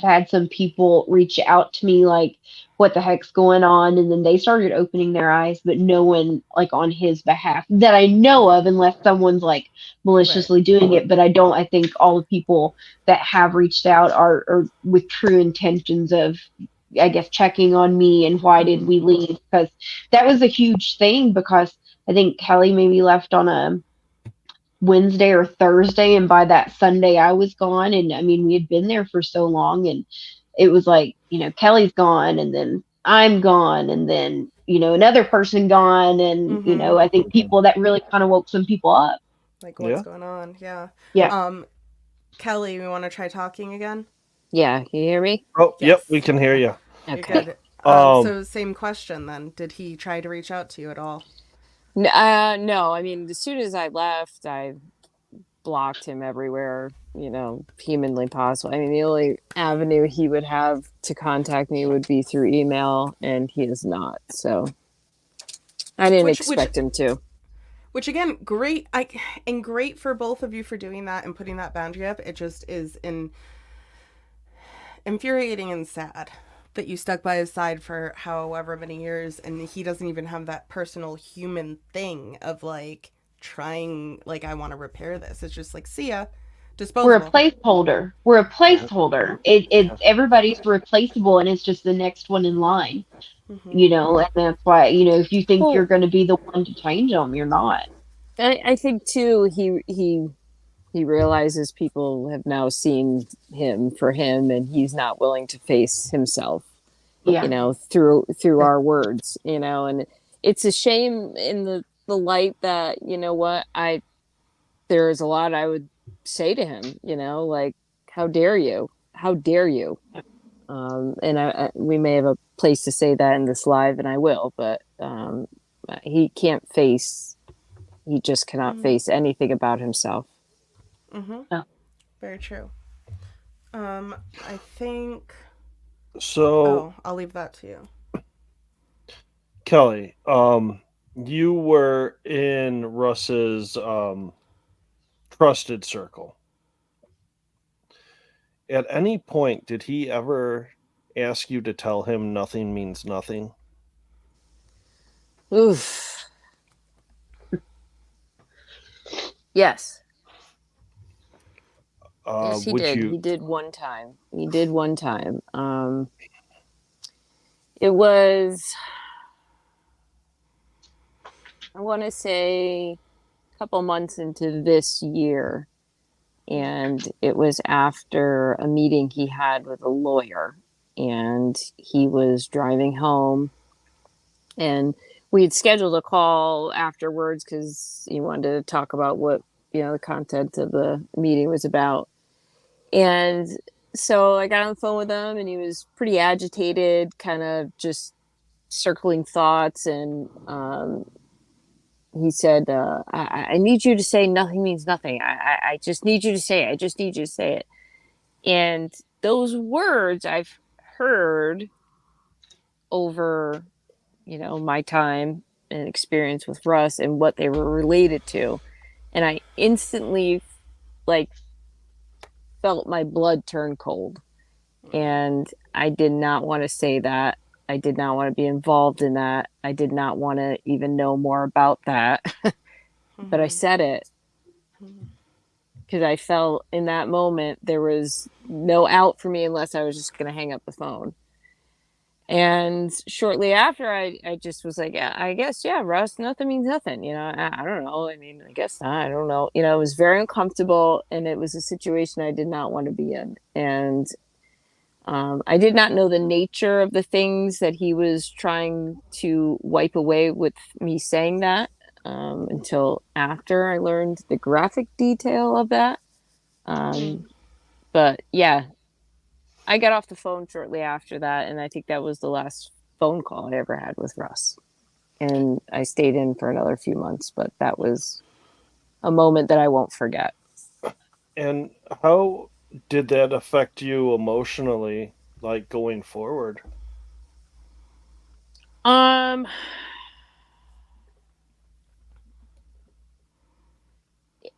had some people reach out to me like, what the heck's going on? And then they started opening their eyes, but no one like on his behalf that I know of, unless someone's like Right. maliciously doing it. But I think all the people that have reached out are with true intentions of, I guess, checking on me and why did Mhm. we leave? Because that was a huge thing, because I think Kelly maybe left on a Wednesday or Thursday, and by that Sunday I was gone. And I mean, we had been there for so long, and it was like, Kelly's gone, and then I'm gone, and then another person gone, and Mhm. I think people that really kind of woke some people up. Like what's Yeah. going on? Yeah. Yeah. Um Kelly, we want to try talking again? Yeah, you hear me? Oh, yep, we Yes. can hear you. You're Okay. good. Um, So same question then. Did he try to reach out to you at all? No, I mean, as soon as I left, I blocked him everywhere, humanly possible. I mean, the only avenue he would have to contact me would be through email, and he is not. So I didn't Which which expect him to. which again, great. And great for both of you for doing that and putting that boundary up. It just is infuriating and sad that you stuck by his side for however many years, and he doesn't even have that personal human thing of like trying, like, I want to repair this. It's just like, see ya, We're a disposable. placeholder. We're a yeah, placeholder. It's everybody's replaceable, and it's just the next one in line. Hmm. And that's why, if you think you're Well, going to be the one to change them, you're not. I think too, he realizes people have now seen him for him, and he's not willing to face himself, Yeah. through our words, and it's a shame in the light that, what, there's a lot I would say to him, like, how dare you, and we may have a place to say that in this live, and I will, but he can't face he just cannot Hmm. face anything about himself. Hmm. Oh. Very true. I think. so Oh, I'll leave that to you. Kelly, you were in Russ's trusted circle. At any point, did he ever ask you to tell him nothing means nothing? Oof. Yes. Yes, he Would did. you? He did one time. He did one time. It was, I want to say, a couple months into this year. And it was after a meeting he had with a lawyer. And he was driving home. And we had scheduled a call afterwards because he wanted to talk about what, the content of the meeting was about. And so I got on the phone with him, and he was pretty agitated, kind of just circling thoughts. And he said, I need you to say nothing means nothing. I just need you to say it. I just need you to say it. And those words I've heard over, my time and experience with Russ and what they were related to. And I instantly, like, felt my blood turn cold. And I did not want to say that. I did not want to be involved in that. I did not want to even know more about that. But I Hmm. said it because I felt in that moment there was no out for me unless I was just going to hang up the phone. And shortly after, I just was like, yeah, I guess, yeah, Russ, nothing means nothing. I don't know. I mean, I guess not. I don't know. It was very uncomfortable, and it was a situation I did not want to be in. And I did not know the nature of the things that he was trying to wipe away with me saying that until after I learned the graphic detail of that. But yeah, I got off the phone shortly after that, and I think that was the last phone call I ever had with Russ. And I stayed in for another few months, but that was a moment that I won't forget. And how did that affect you emotionally, like going forward? Um,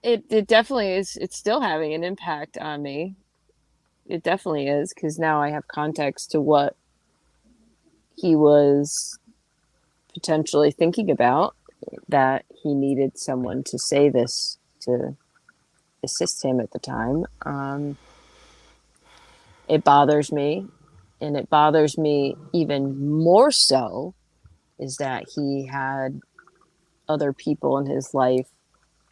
it definitely is. It's still having an impact on me. It definitely is, because now I have context to what he was potentially thinking about, that he needed someone to say this to assist him at the time. It bothers me, and it bothers me even more so is that he had other people in his life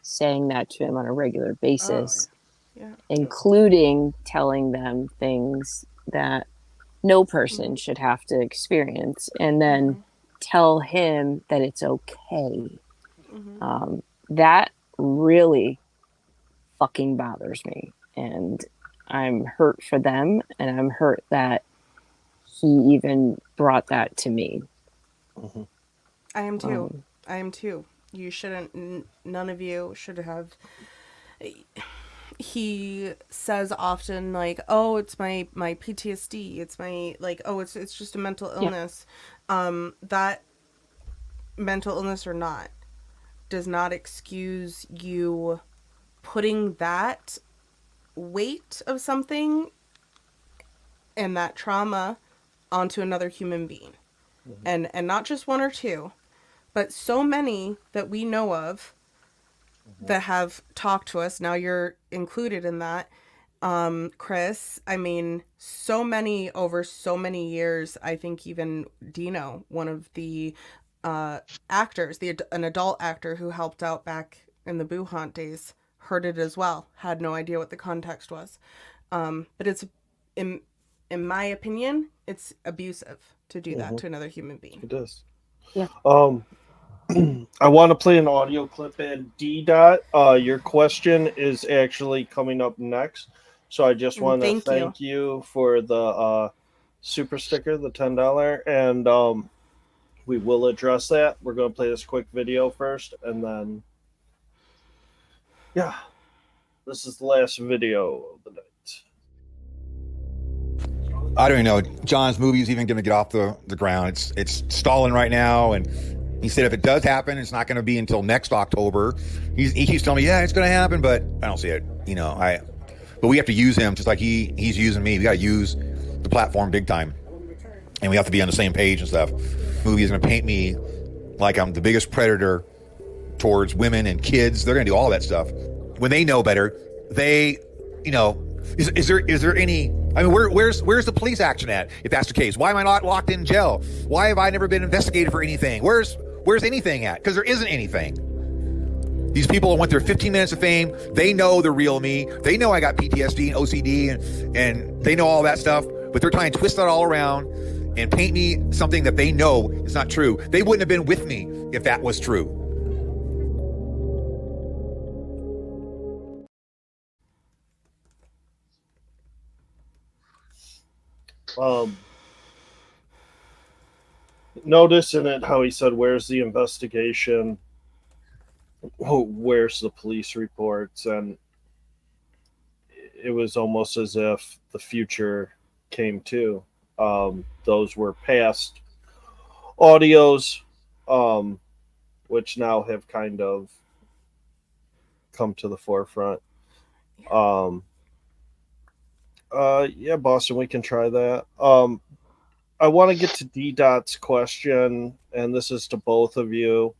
saying that to him on a regular Oh, basis, yeah. including telling them things that no person should have to experience, and then tell him that it's okay. That really fucking bothers me. And I'm hurt for them, and I'm hurt that he even brought that to me. I am too. I am too. You shouldn't, none of you should have. He says often, like, oh, it's my PTSD. It's my, like, oh, it's just a mental Yeah. illness. That mental illness or not does not excuse you putting that weight of something and that trauma onto another human being. And not just one or two, but so many that we know of that have talked to us. Now you're included in that, Chris. I mean, so many over so many years. I think even Dino, one of the actors, an adult actor who helped out back in the Boo Haunt days, heard it as well. Had no idea what the context was. But it's in my opinion, it's abusive to do that to another human being. It is. Yeah. I want to play an audio clip, and D Dot, your question is actually coming up next. So I just want to thank you for the super sticker, the $10, and we will address that. We're going to play this quick video first, and then yeah, this is the last video of the night. I don't even know. John's movie is even going to get off the ground. It's stalling right now, and he said if it does happen, it's not going to be until next October. He keeps telling me, yeah, it's going to happen, but I don't see it. But we have to use him just like he's using me. We got to use the platform big time, and we have to be on the same page and stuff. Movie is going to paint me like I'm the biggest predator towards women and kids. They're going to do all that stuff when they know better. They, is there any? I mean, where's the police action at? If that's the case, why am I not locked in jail? Why have I never been investigated for anything? Where's anything at? Because there isn't anything. These people went through 15 minutes of fame. They know the real me. They know I got PTSD and OCD and they know all that stuff. But they're trying to twist that all around and paint me something that they know is not true. They wouldn't have been with me if that was true. Notice in it how he said, where's the investigation? Where's the police reports? And it was almost as if the future came too. Those were past audios, which now have kind of come to the forefront. Yeah, Boston, we can try that. I want to get to D Dot's question, and this is to both of you.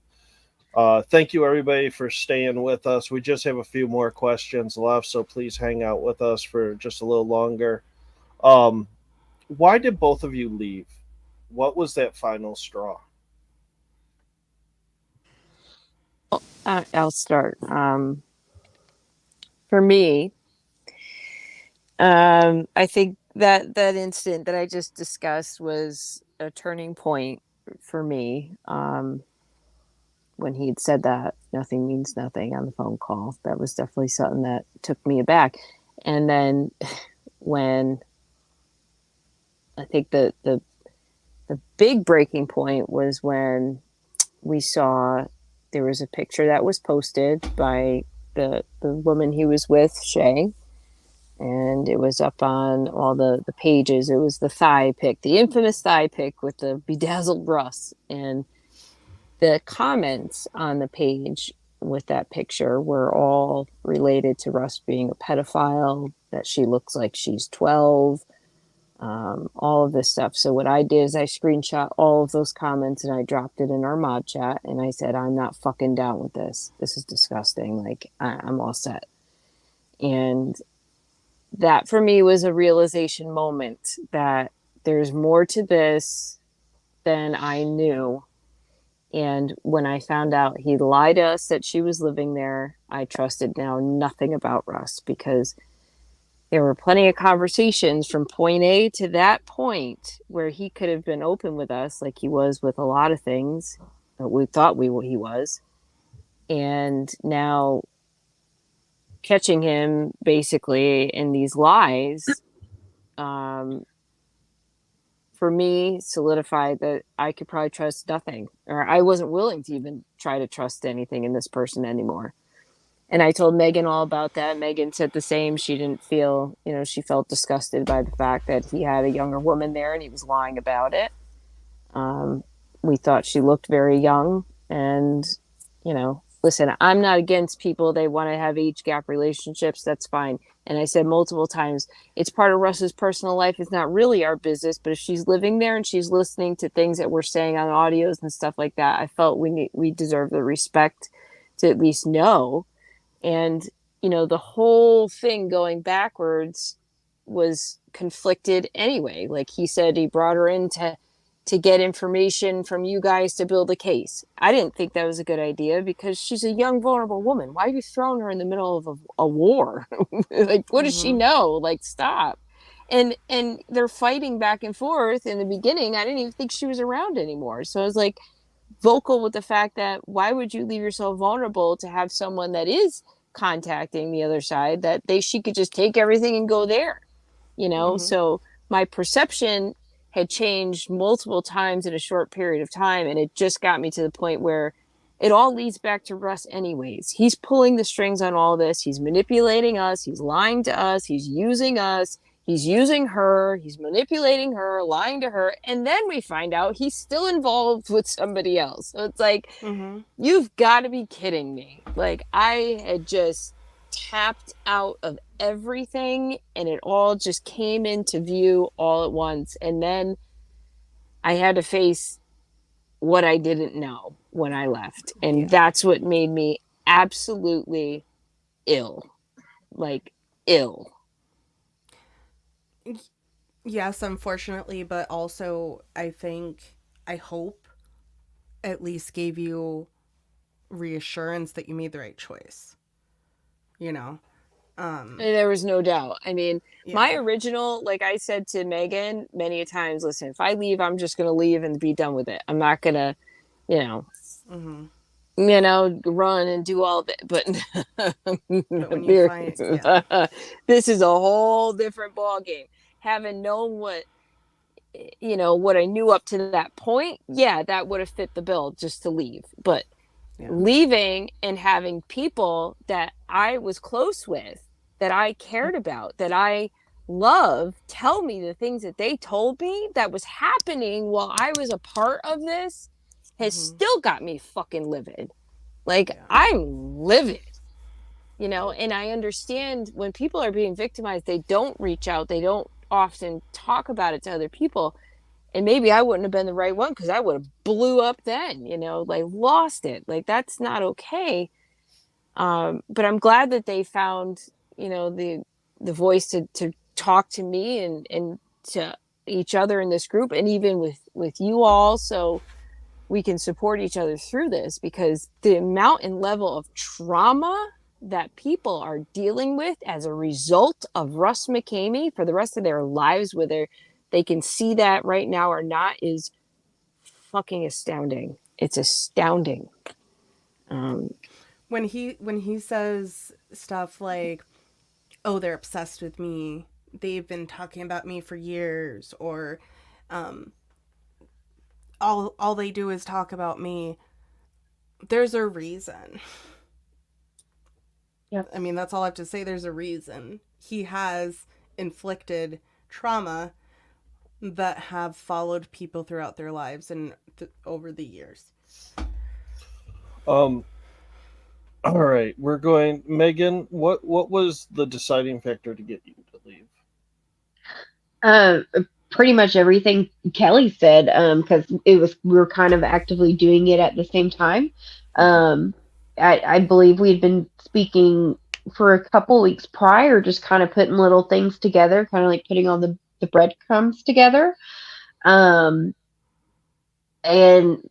Thank you, everybody, for staying with us. We just have a few more questions left, so please hang out with us for just a little longer. Why did both of you leave? what was that final straw? I'll start. For me, I think that incident that I just discussed was a turning point for me. When he had said that nothing means nothing on the phone call, that was definitely something that took me aback. And then when I think the big breaking point was when we saw there was a picture that was posted by the woman he was with, Shay, and it was up on all the pages. It was the thigh pic, the infamous thigh pic with the bedazzled Russ. And the comments on the page with that picture were all related to Russ being a pedophile, that she looks like she's 12, all of this stuff. So what I did is I screenshot all of those comments and I dropped it in our mod chat, and I said, I'm not fucking down with this. This is disgusting. Like, I'm all set. And that for me was a realization moment that there's more to this than I knew. And when I found out he lied to us that she was living there, I trusted now nothing about Russ, because there were plenty of conversations from point A to that point where he could have been open with us, like he was with a lot of things that we thought he was. And now catching him basically in these lies, for me, solidified that I could probably trust nothing, or I wasn't willing to even try to trust anything in this person anymore. And I told Megan all about that. Megan said the same. She didn't feel, she felt disgusted by the fact that he had a younger woman there and he was lying about it. We thought she looked very young. And, listen, I'm not against people. They want to have age gap relationships. That's fine. And I said multiple times, it's part of Russ's personal life. It's not really our business. But if she's living there and she's listening to things that we're saying on audios and stuff like that, I felt we deserve the respect to at least know. And, the whole thing going backwards was conflicted anyway. Like he said, he brought her in to get information from you guys to build a case. I didn't think that was a good idea because she's a young, vulnerable woman. Why are you throwing her in the middle of a war? Like, what does she know? Like, stop. And they're fighting back and forth. In the beginning, I didn't even think she was around anymore. So I was like vocal with the fact that why would you leave yourself vulnerable to have someone that is contacting the other side, that she could just take everything and go there, So my perception had changed multiple times in a short period of time, and it just got me to the point where it all leads back to Russ anyways. He's pulling the strings on all this. He's manipulating us. He's lying to us. He's using us. He's using her. He's manipulating her, lying to her. And then we find out he's still involved with somebody else. So it's like, you've got to be kidding me. Like, I had just tapped out of everything and it all just came into view all at once. And then I had to face what I didn't know when I left. And that's what made me absolutely ill. Like, ill. Yes, unfortunately, but also I hope at least gave you reassurance that you made the right choice. There was no doubt. I mean, my original, like I said to Megan many a times, listen, if I leave, I'm just going to leave and be done with it. I'm not going to, run and do all that. But, when you find, this is a whole different ball game. Having known what I knew up to that point, that would have fit the bill just to leave. But leaving and having people that I was close with, that I cared about, that I love, tell me the things that they told me that was happening while I was a part of this has still got me fucking livid. Like, I'm livid, and I understand when people are being victimized, they don't reach out. They don't often talk about it to other people. And maybe I wouldn't have been the right one because I would have blew up then, like lost it. Like, that's not okay. But I'm glad that they found, the voice to talk to me and to each other in this group, and even with you all, so we can support each other through this, because the amount and level of trauma that people are dealing with as a result of Russ McKamey for the rest of their lives, whether they can see that right now or not, is fucking astounding. It's astounding. When he says stuff like, "Oh, they're obsessed with me. They've been talking about me for years," or all they do is talk about me. There's a reason. Yep. I mean, that's all I have to say. There's a reason. He has inflicted trauma that have followed people throughout their lives and over the years. All right, we're going. Megan, what was the deciding factor to get you to leave? Pretty much everything Kelly said, because we were kind of actively doing it at the same time. I believe we had been speaking for a couple weeks prior, just kind of putting little things together, kind of like putting all the breadcrumbs together. And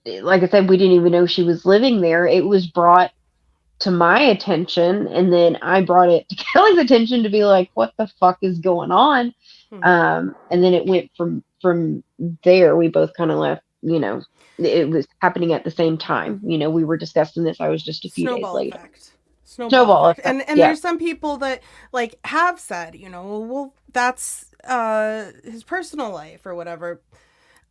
like I said, we didn't even know she was living there. It was brought to my attention, and then I brought it to Kelly's attention to be like, what the fuck is going on? And then it went from there. We both kind of left, it was happening at the same time. We were discussing this. I was just a few days later. Snowball effect. And yeah. There's some people that like have said, well, that's his personal life or whatever.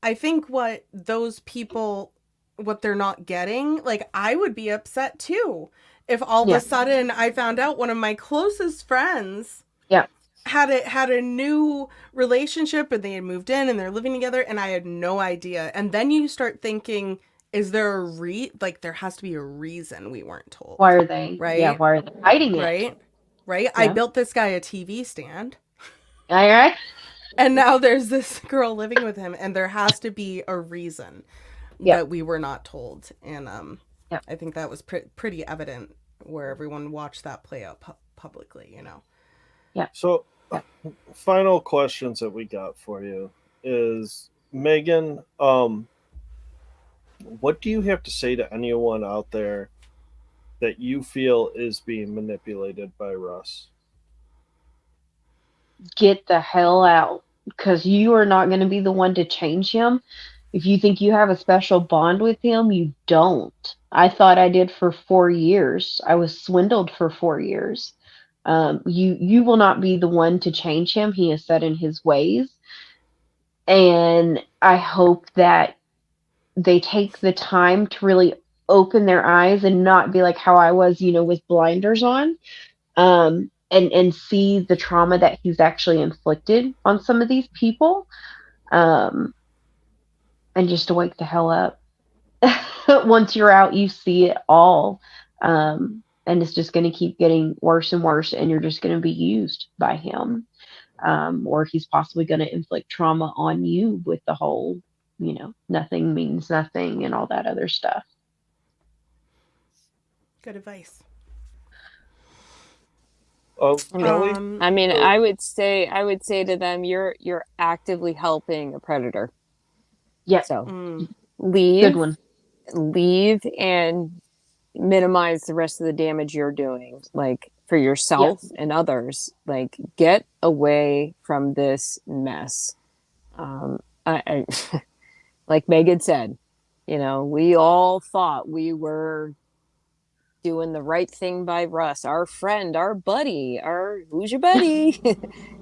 I think what those people, what they're not getting, like, I would be upset too if all of a sudden I found out one of my closest friends had a new relationship and they had moved in and they're living together and I had no idea. And then you start thinking, is there like there has to be a reason we weren't told. Why are they? Right? Yeah, why are they hiding it? Right? Yeah. I built this guy a TV stand. All right. And now there's this girl living with him, and there has to be a reason that we were not told. And I think that was pretty evident where everyone watched that play out publicly, Yeah. So, final questions that we got for you is, Megan, what do you have to say to anyone out there that you feel is being manipulated by Russ? Get the hell out, because you are not going to be the one to change him. If you think you have a special bond with him, you don't. I thought I did for 4 years. I was swindled for 4 years. You will not be the one to change him. He is set in his ways. And I hope that they take the time to really open their eyes and not be like how I was, with blinders on. And see the trauma that he's actually inflicted on some of these people. And just to wake the hell up. Once you're out, you see it all. And it's just going to keep getting worse and worse, and you're just going to be used by him. Or he's possibly going to inflict trauma on you with the whole, nothing means nothing and all that other stuff. Good advice. Kelly? I mean, I would say to them, you're actively helping a predator. Yeah. So leave. Good one. Leave and minimize the rest of the damage you're doing, like for yourself and others. Like, get away from this mess. I like Megan said, we all thought we were doing the right thing by Russ, our friend, our buddy, who's your buddy?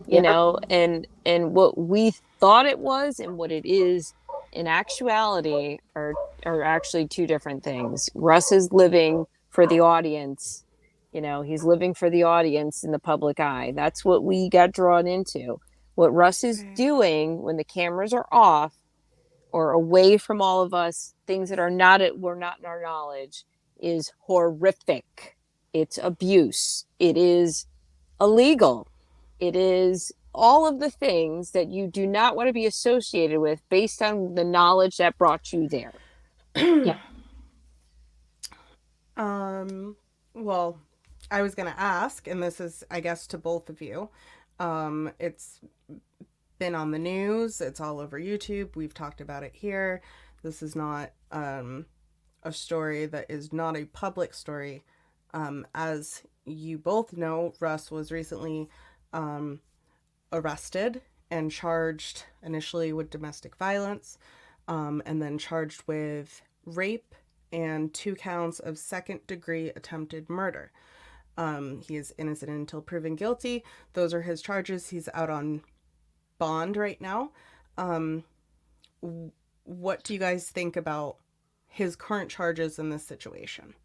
And what we thought it was and what it is in actuality are actually two different things. Russ is living for the audience. He's living for the audience in the public eye. That's what we got drawn into. What Russ is doing when the cameras are off or away from all of us, things that were not in our knowledge, is horrific. It's abuse. It is illegal. It is all of the things that you do not want to be associated with based on the knowledge that brought you there. Yeah. Well, I was going to ask, and this is, I guess, to both of you. It's been on the news. It's all over YouTube. We've talked about it here. This is not a story that is not a public story. As you both know, Russ was recently arrested and charged initially with domestic violence, and then charged with rape and 2 counts of second-degree attempted murder. He is innocent until proven guilty. Those are his charges. He's out on bond right now. What do you guys think about his current charges in this situation?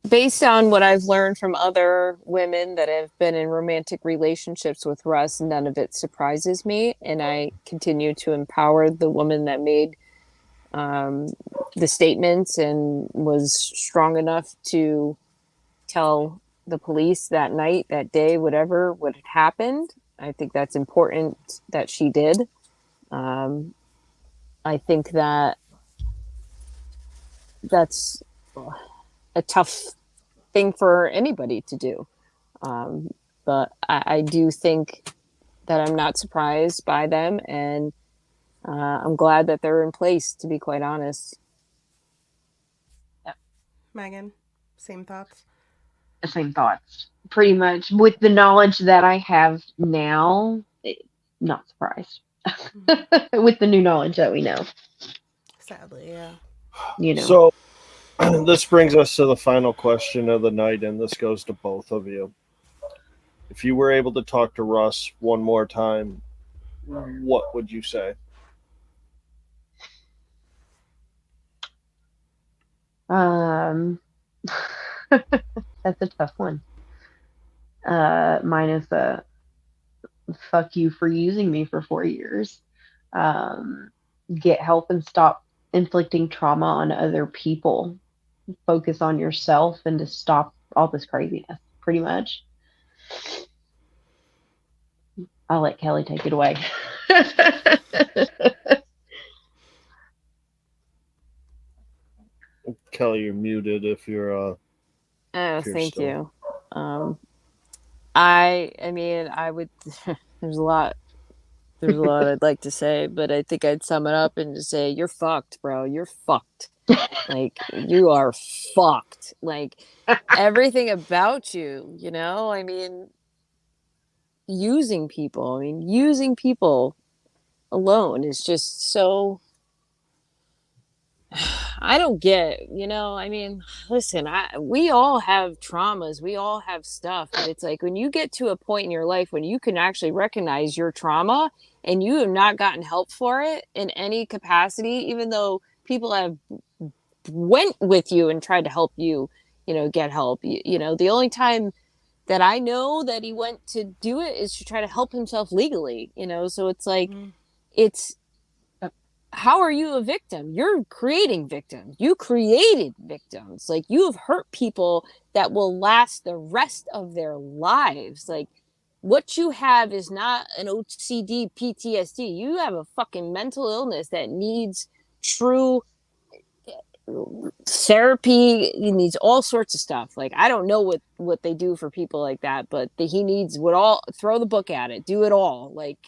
Based on what I've learned from other women that have been in romantic relationships with Russ, none of it surprises me. And I continue to empower the woman that made the statements and was strong enough to tell the police that night, that day, whatever, what had happened. I think that's important that she did. I think that that's a tough thing for anybody to do. But I do think that I'm not surprised by them, and I'm glad that they're in place, to be quite honest. Yep. Megan, same thoughts? Same thoughts. Pretty much. With the knowledge that I have now, not surprised. With the new knowledge that we know. Sadly, yeah. You know. So this brings us to the final question of the night, and this goes to both of you. If you were able to talk to Russ one more time, what would you say? That's a tough one. Mine is a fuck you for using me for 4 years. Get help and stop inflicting trauma on other people. Focus on yourself and to stop all this craziness, pretty much. I'll let Kelly take it away. Kelly, you're muted if you're Oh, if you're thank still- you. I mean, I would. There's a lot I'd like to say, but I think I'd sum it up and just say, you're fucked, bro. You're fucked. Like, you are fucked. Like, everything about you, you know? I mean, using people alone is just so. I don't get, you know, I mean, listen, we all have traumas, we all have stuff, but it's like when you get to a point in your life when you can actually recognize your trauma and you have not gotten help for it in any capacity, even though people have went with you and tried to help you, you know, get help. You know, the only time that I know that he went to do it is to try to help himself legally, you know, so it's like, it's, how are you a victim? You're creating victims. You created victims. Like, you have hurt people that will last the rest of their lives. Like, what you have is not an OCD, PTSD. You have a fucking mental illness that needs true therapy. He needs all sorts of stuff. Like, I don't know what they do for people like that, but he needs throw the book at it, do it all. Like,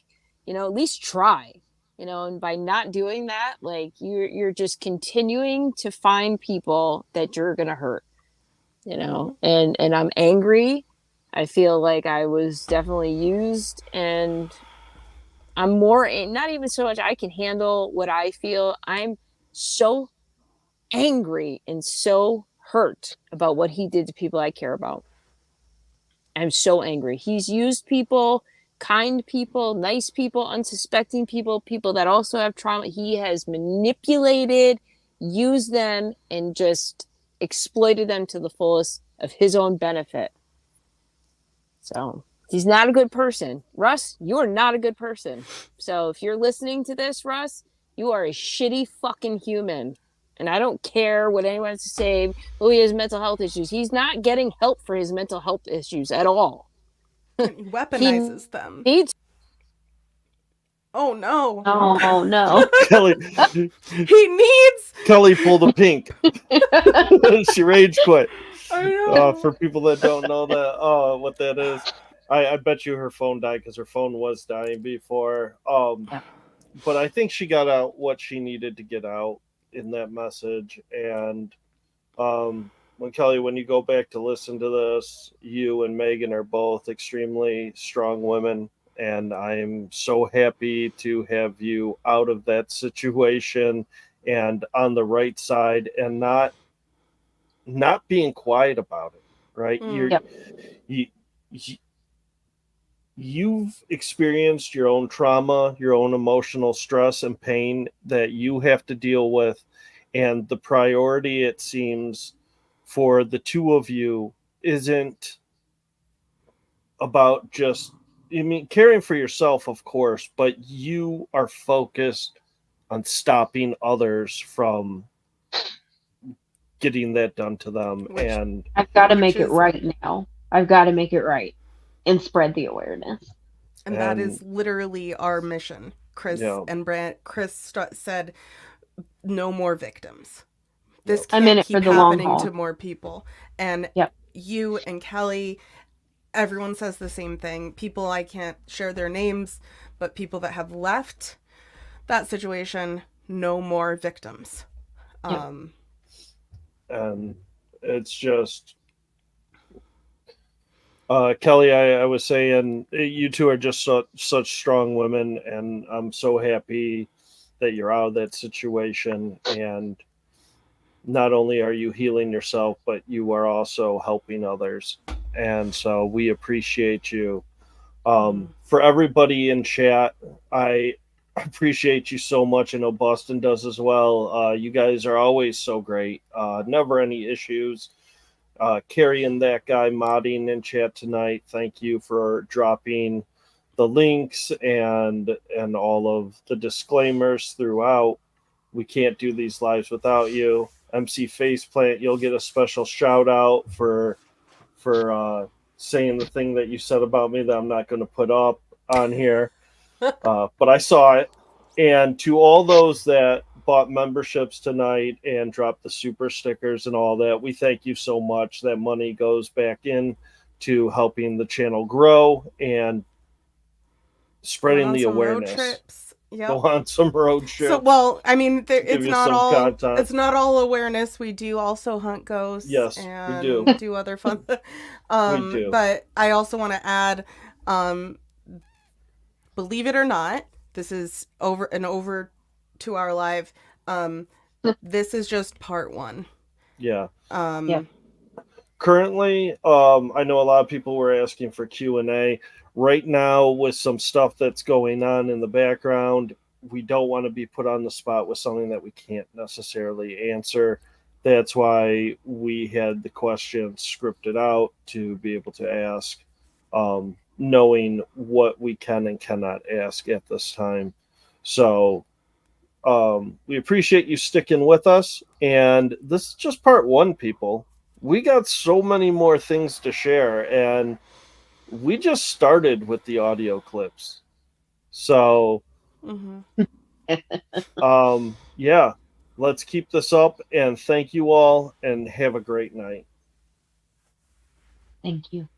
you know, at least try. You know, and by not doing that, like, you're just continuing to find people that you're gonna hurt, you know. And I'm angry. I feel like I was definitely used, and I'm more, not even so much I can handle what I feel. I'm so angry and so hurt about what he did to people I care about. I'm so angry. He's used people, kind people, nice people, unsuspecting people, people that also have trauma. He has manipulated, used them, and just exploited them to the fullest of his own benefit. So he's not a good person. Russ, you're not a good person. So if you're listening to this, Russ, you are a shitty fucking human. And I don't care what anyone has to say. Oh, he has mental health issues. He's not getting help for his mental health issues at all. He weaponizes them. Needs. Oh no. Oh no. Kelly, He needs. Kelly pulled a pink. She rage quit. I know. For people that don't know that, what that is, I bet you her phone died because her phone was dying before. Yeah. But I think she got out what she needed to get out in that message. And when Kelly, when you go back to listen to this, you and Megan are both extremely strong women. And I'm so happy to have you out of that situation and on the right side and not being quiet about it, right? Mm. Yep. You, you've experienced your own trauma, your own emotional stress and pain that you have to deal with. And the priority, it seems, for the two of you isn't about just, I mean, caring for yourself, of course, but you are focused on stopping others from getting that done to them. Which And I've got to which make it is right now. I've got to make it right and spread the awareness. and that is literally our mission. Yeah. Chris said no more victims. This I'm in can't it for keep the long happening haul. to more people. And Yep. you and Kelly, everyone says the same thing. People, I can't share their names, but people that have left that situation, no more victims. Yep. And it's just, Kelly, I was saying, you two are just such strong women, and I'm so happy that you're out of that situation. And not only are you healing yourself, but you are also helping others. And so we appreciate you. For everybody in chat, I appreciate you so much. I know Boston does as well. You guys are always so great. Never any issues. Carrie and that guy modding in chat tonight, thank you for dropping the links and all of the disclaimers throughout. We can't do these lives without you. MC Faceplant, you'll get a special shout out for saying the thing that you said about me that I'm not going to put up on here. But I saw it. And to all those that bought memberships tonight and dropped the super stickers and all that, we thank you so much. That money goes back in to helping the channel grow and spreading the awareness. Road trips. Yep. Go on some road trips. So, well, I mean, give it's you not some all content. it's not all awareness. We do also hunt ghosts. Yes, and we do other fun. We do. But I also want to add, believe it or not, this is over 2-hour live. This is just part 1. Yeah. Yeah. Currently, I know a lot of people were asking for Q&A. Right now, with some stuff that's going on in the background, we don't want to be put on the spot with something that we can't necessarily answer. That's why we had the questions scripted out to be able to ask, knowing what we can and cannot ask at this time. So we appreciate you sticking with us. And this is just part 1, people. We got so many more things to share, and we just started with the audio clips. So, yeah, let's keep this up, and thank you all, and have a great night. Thank you.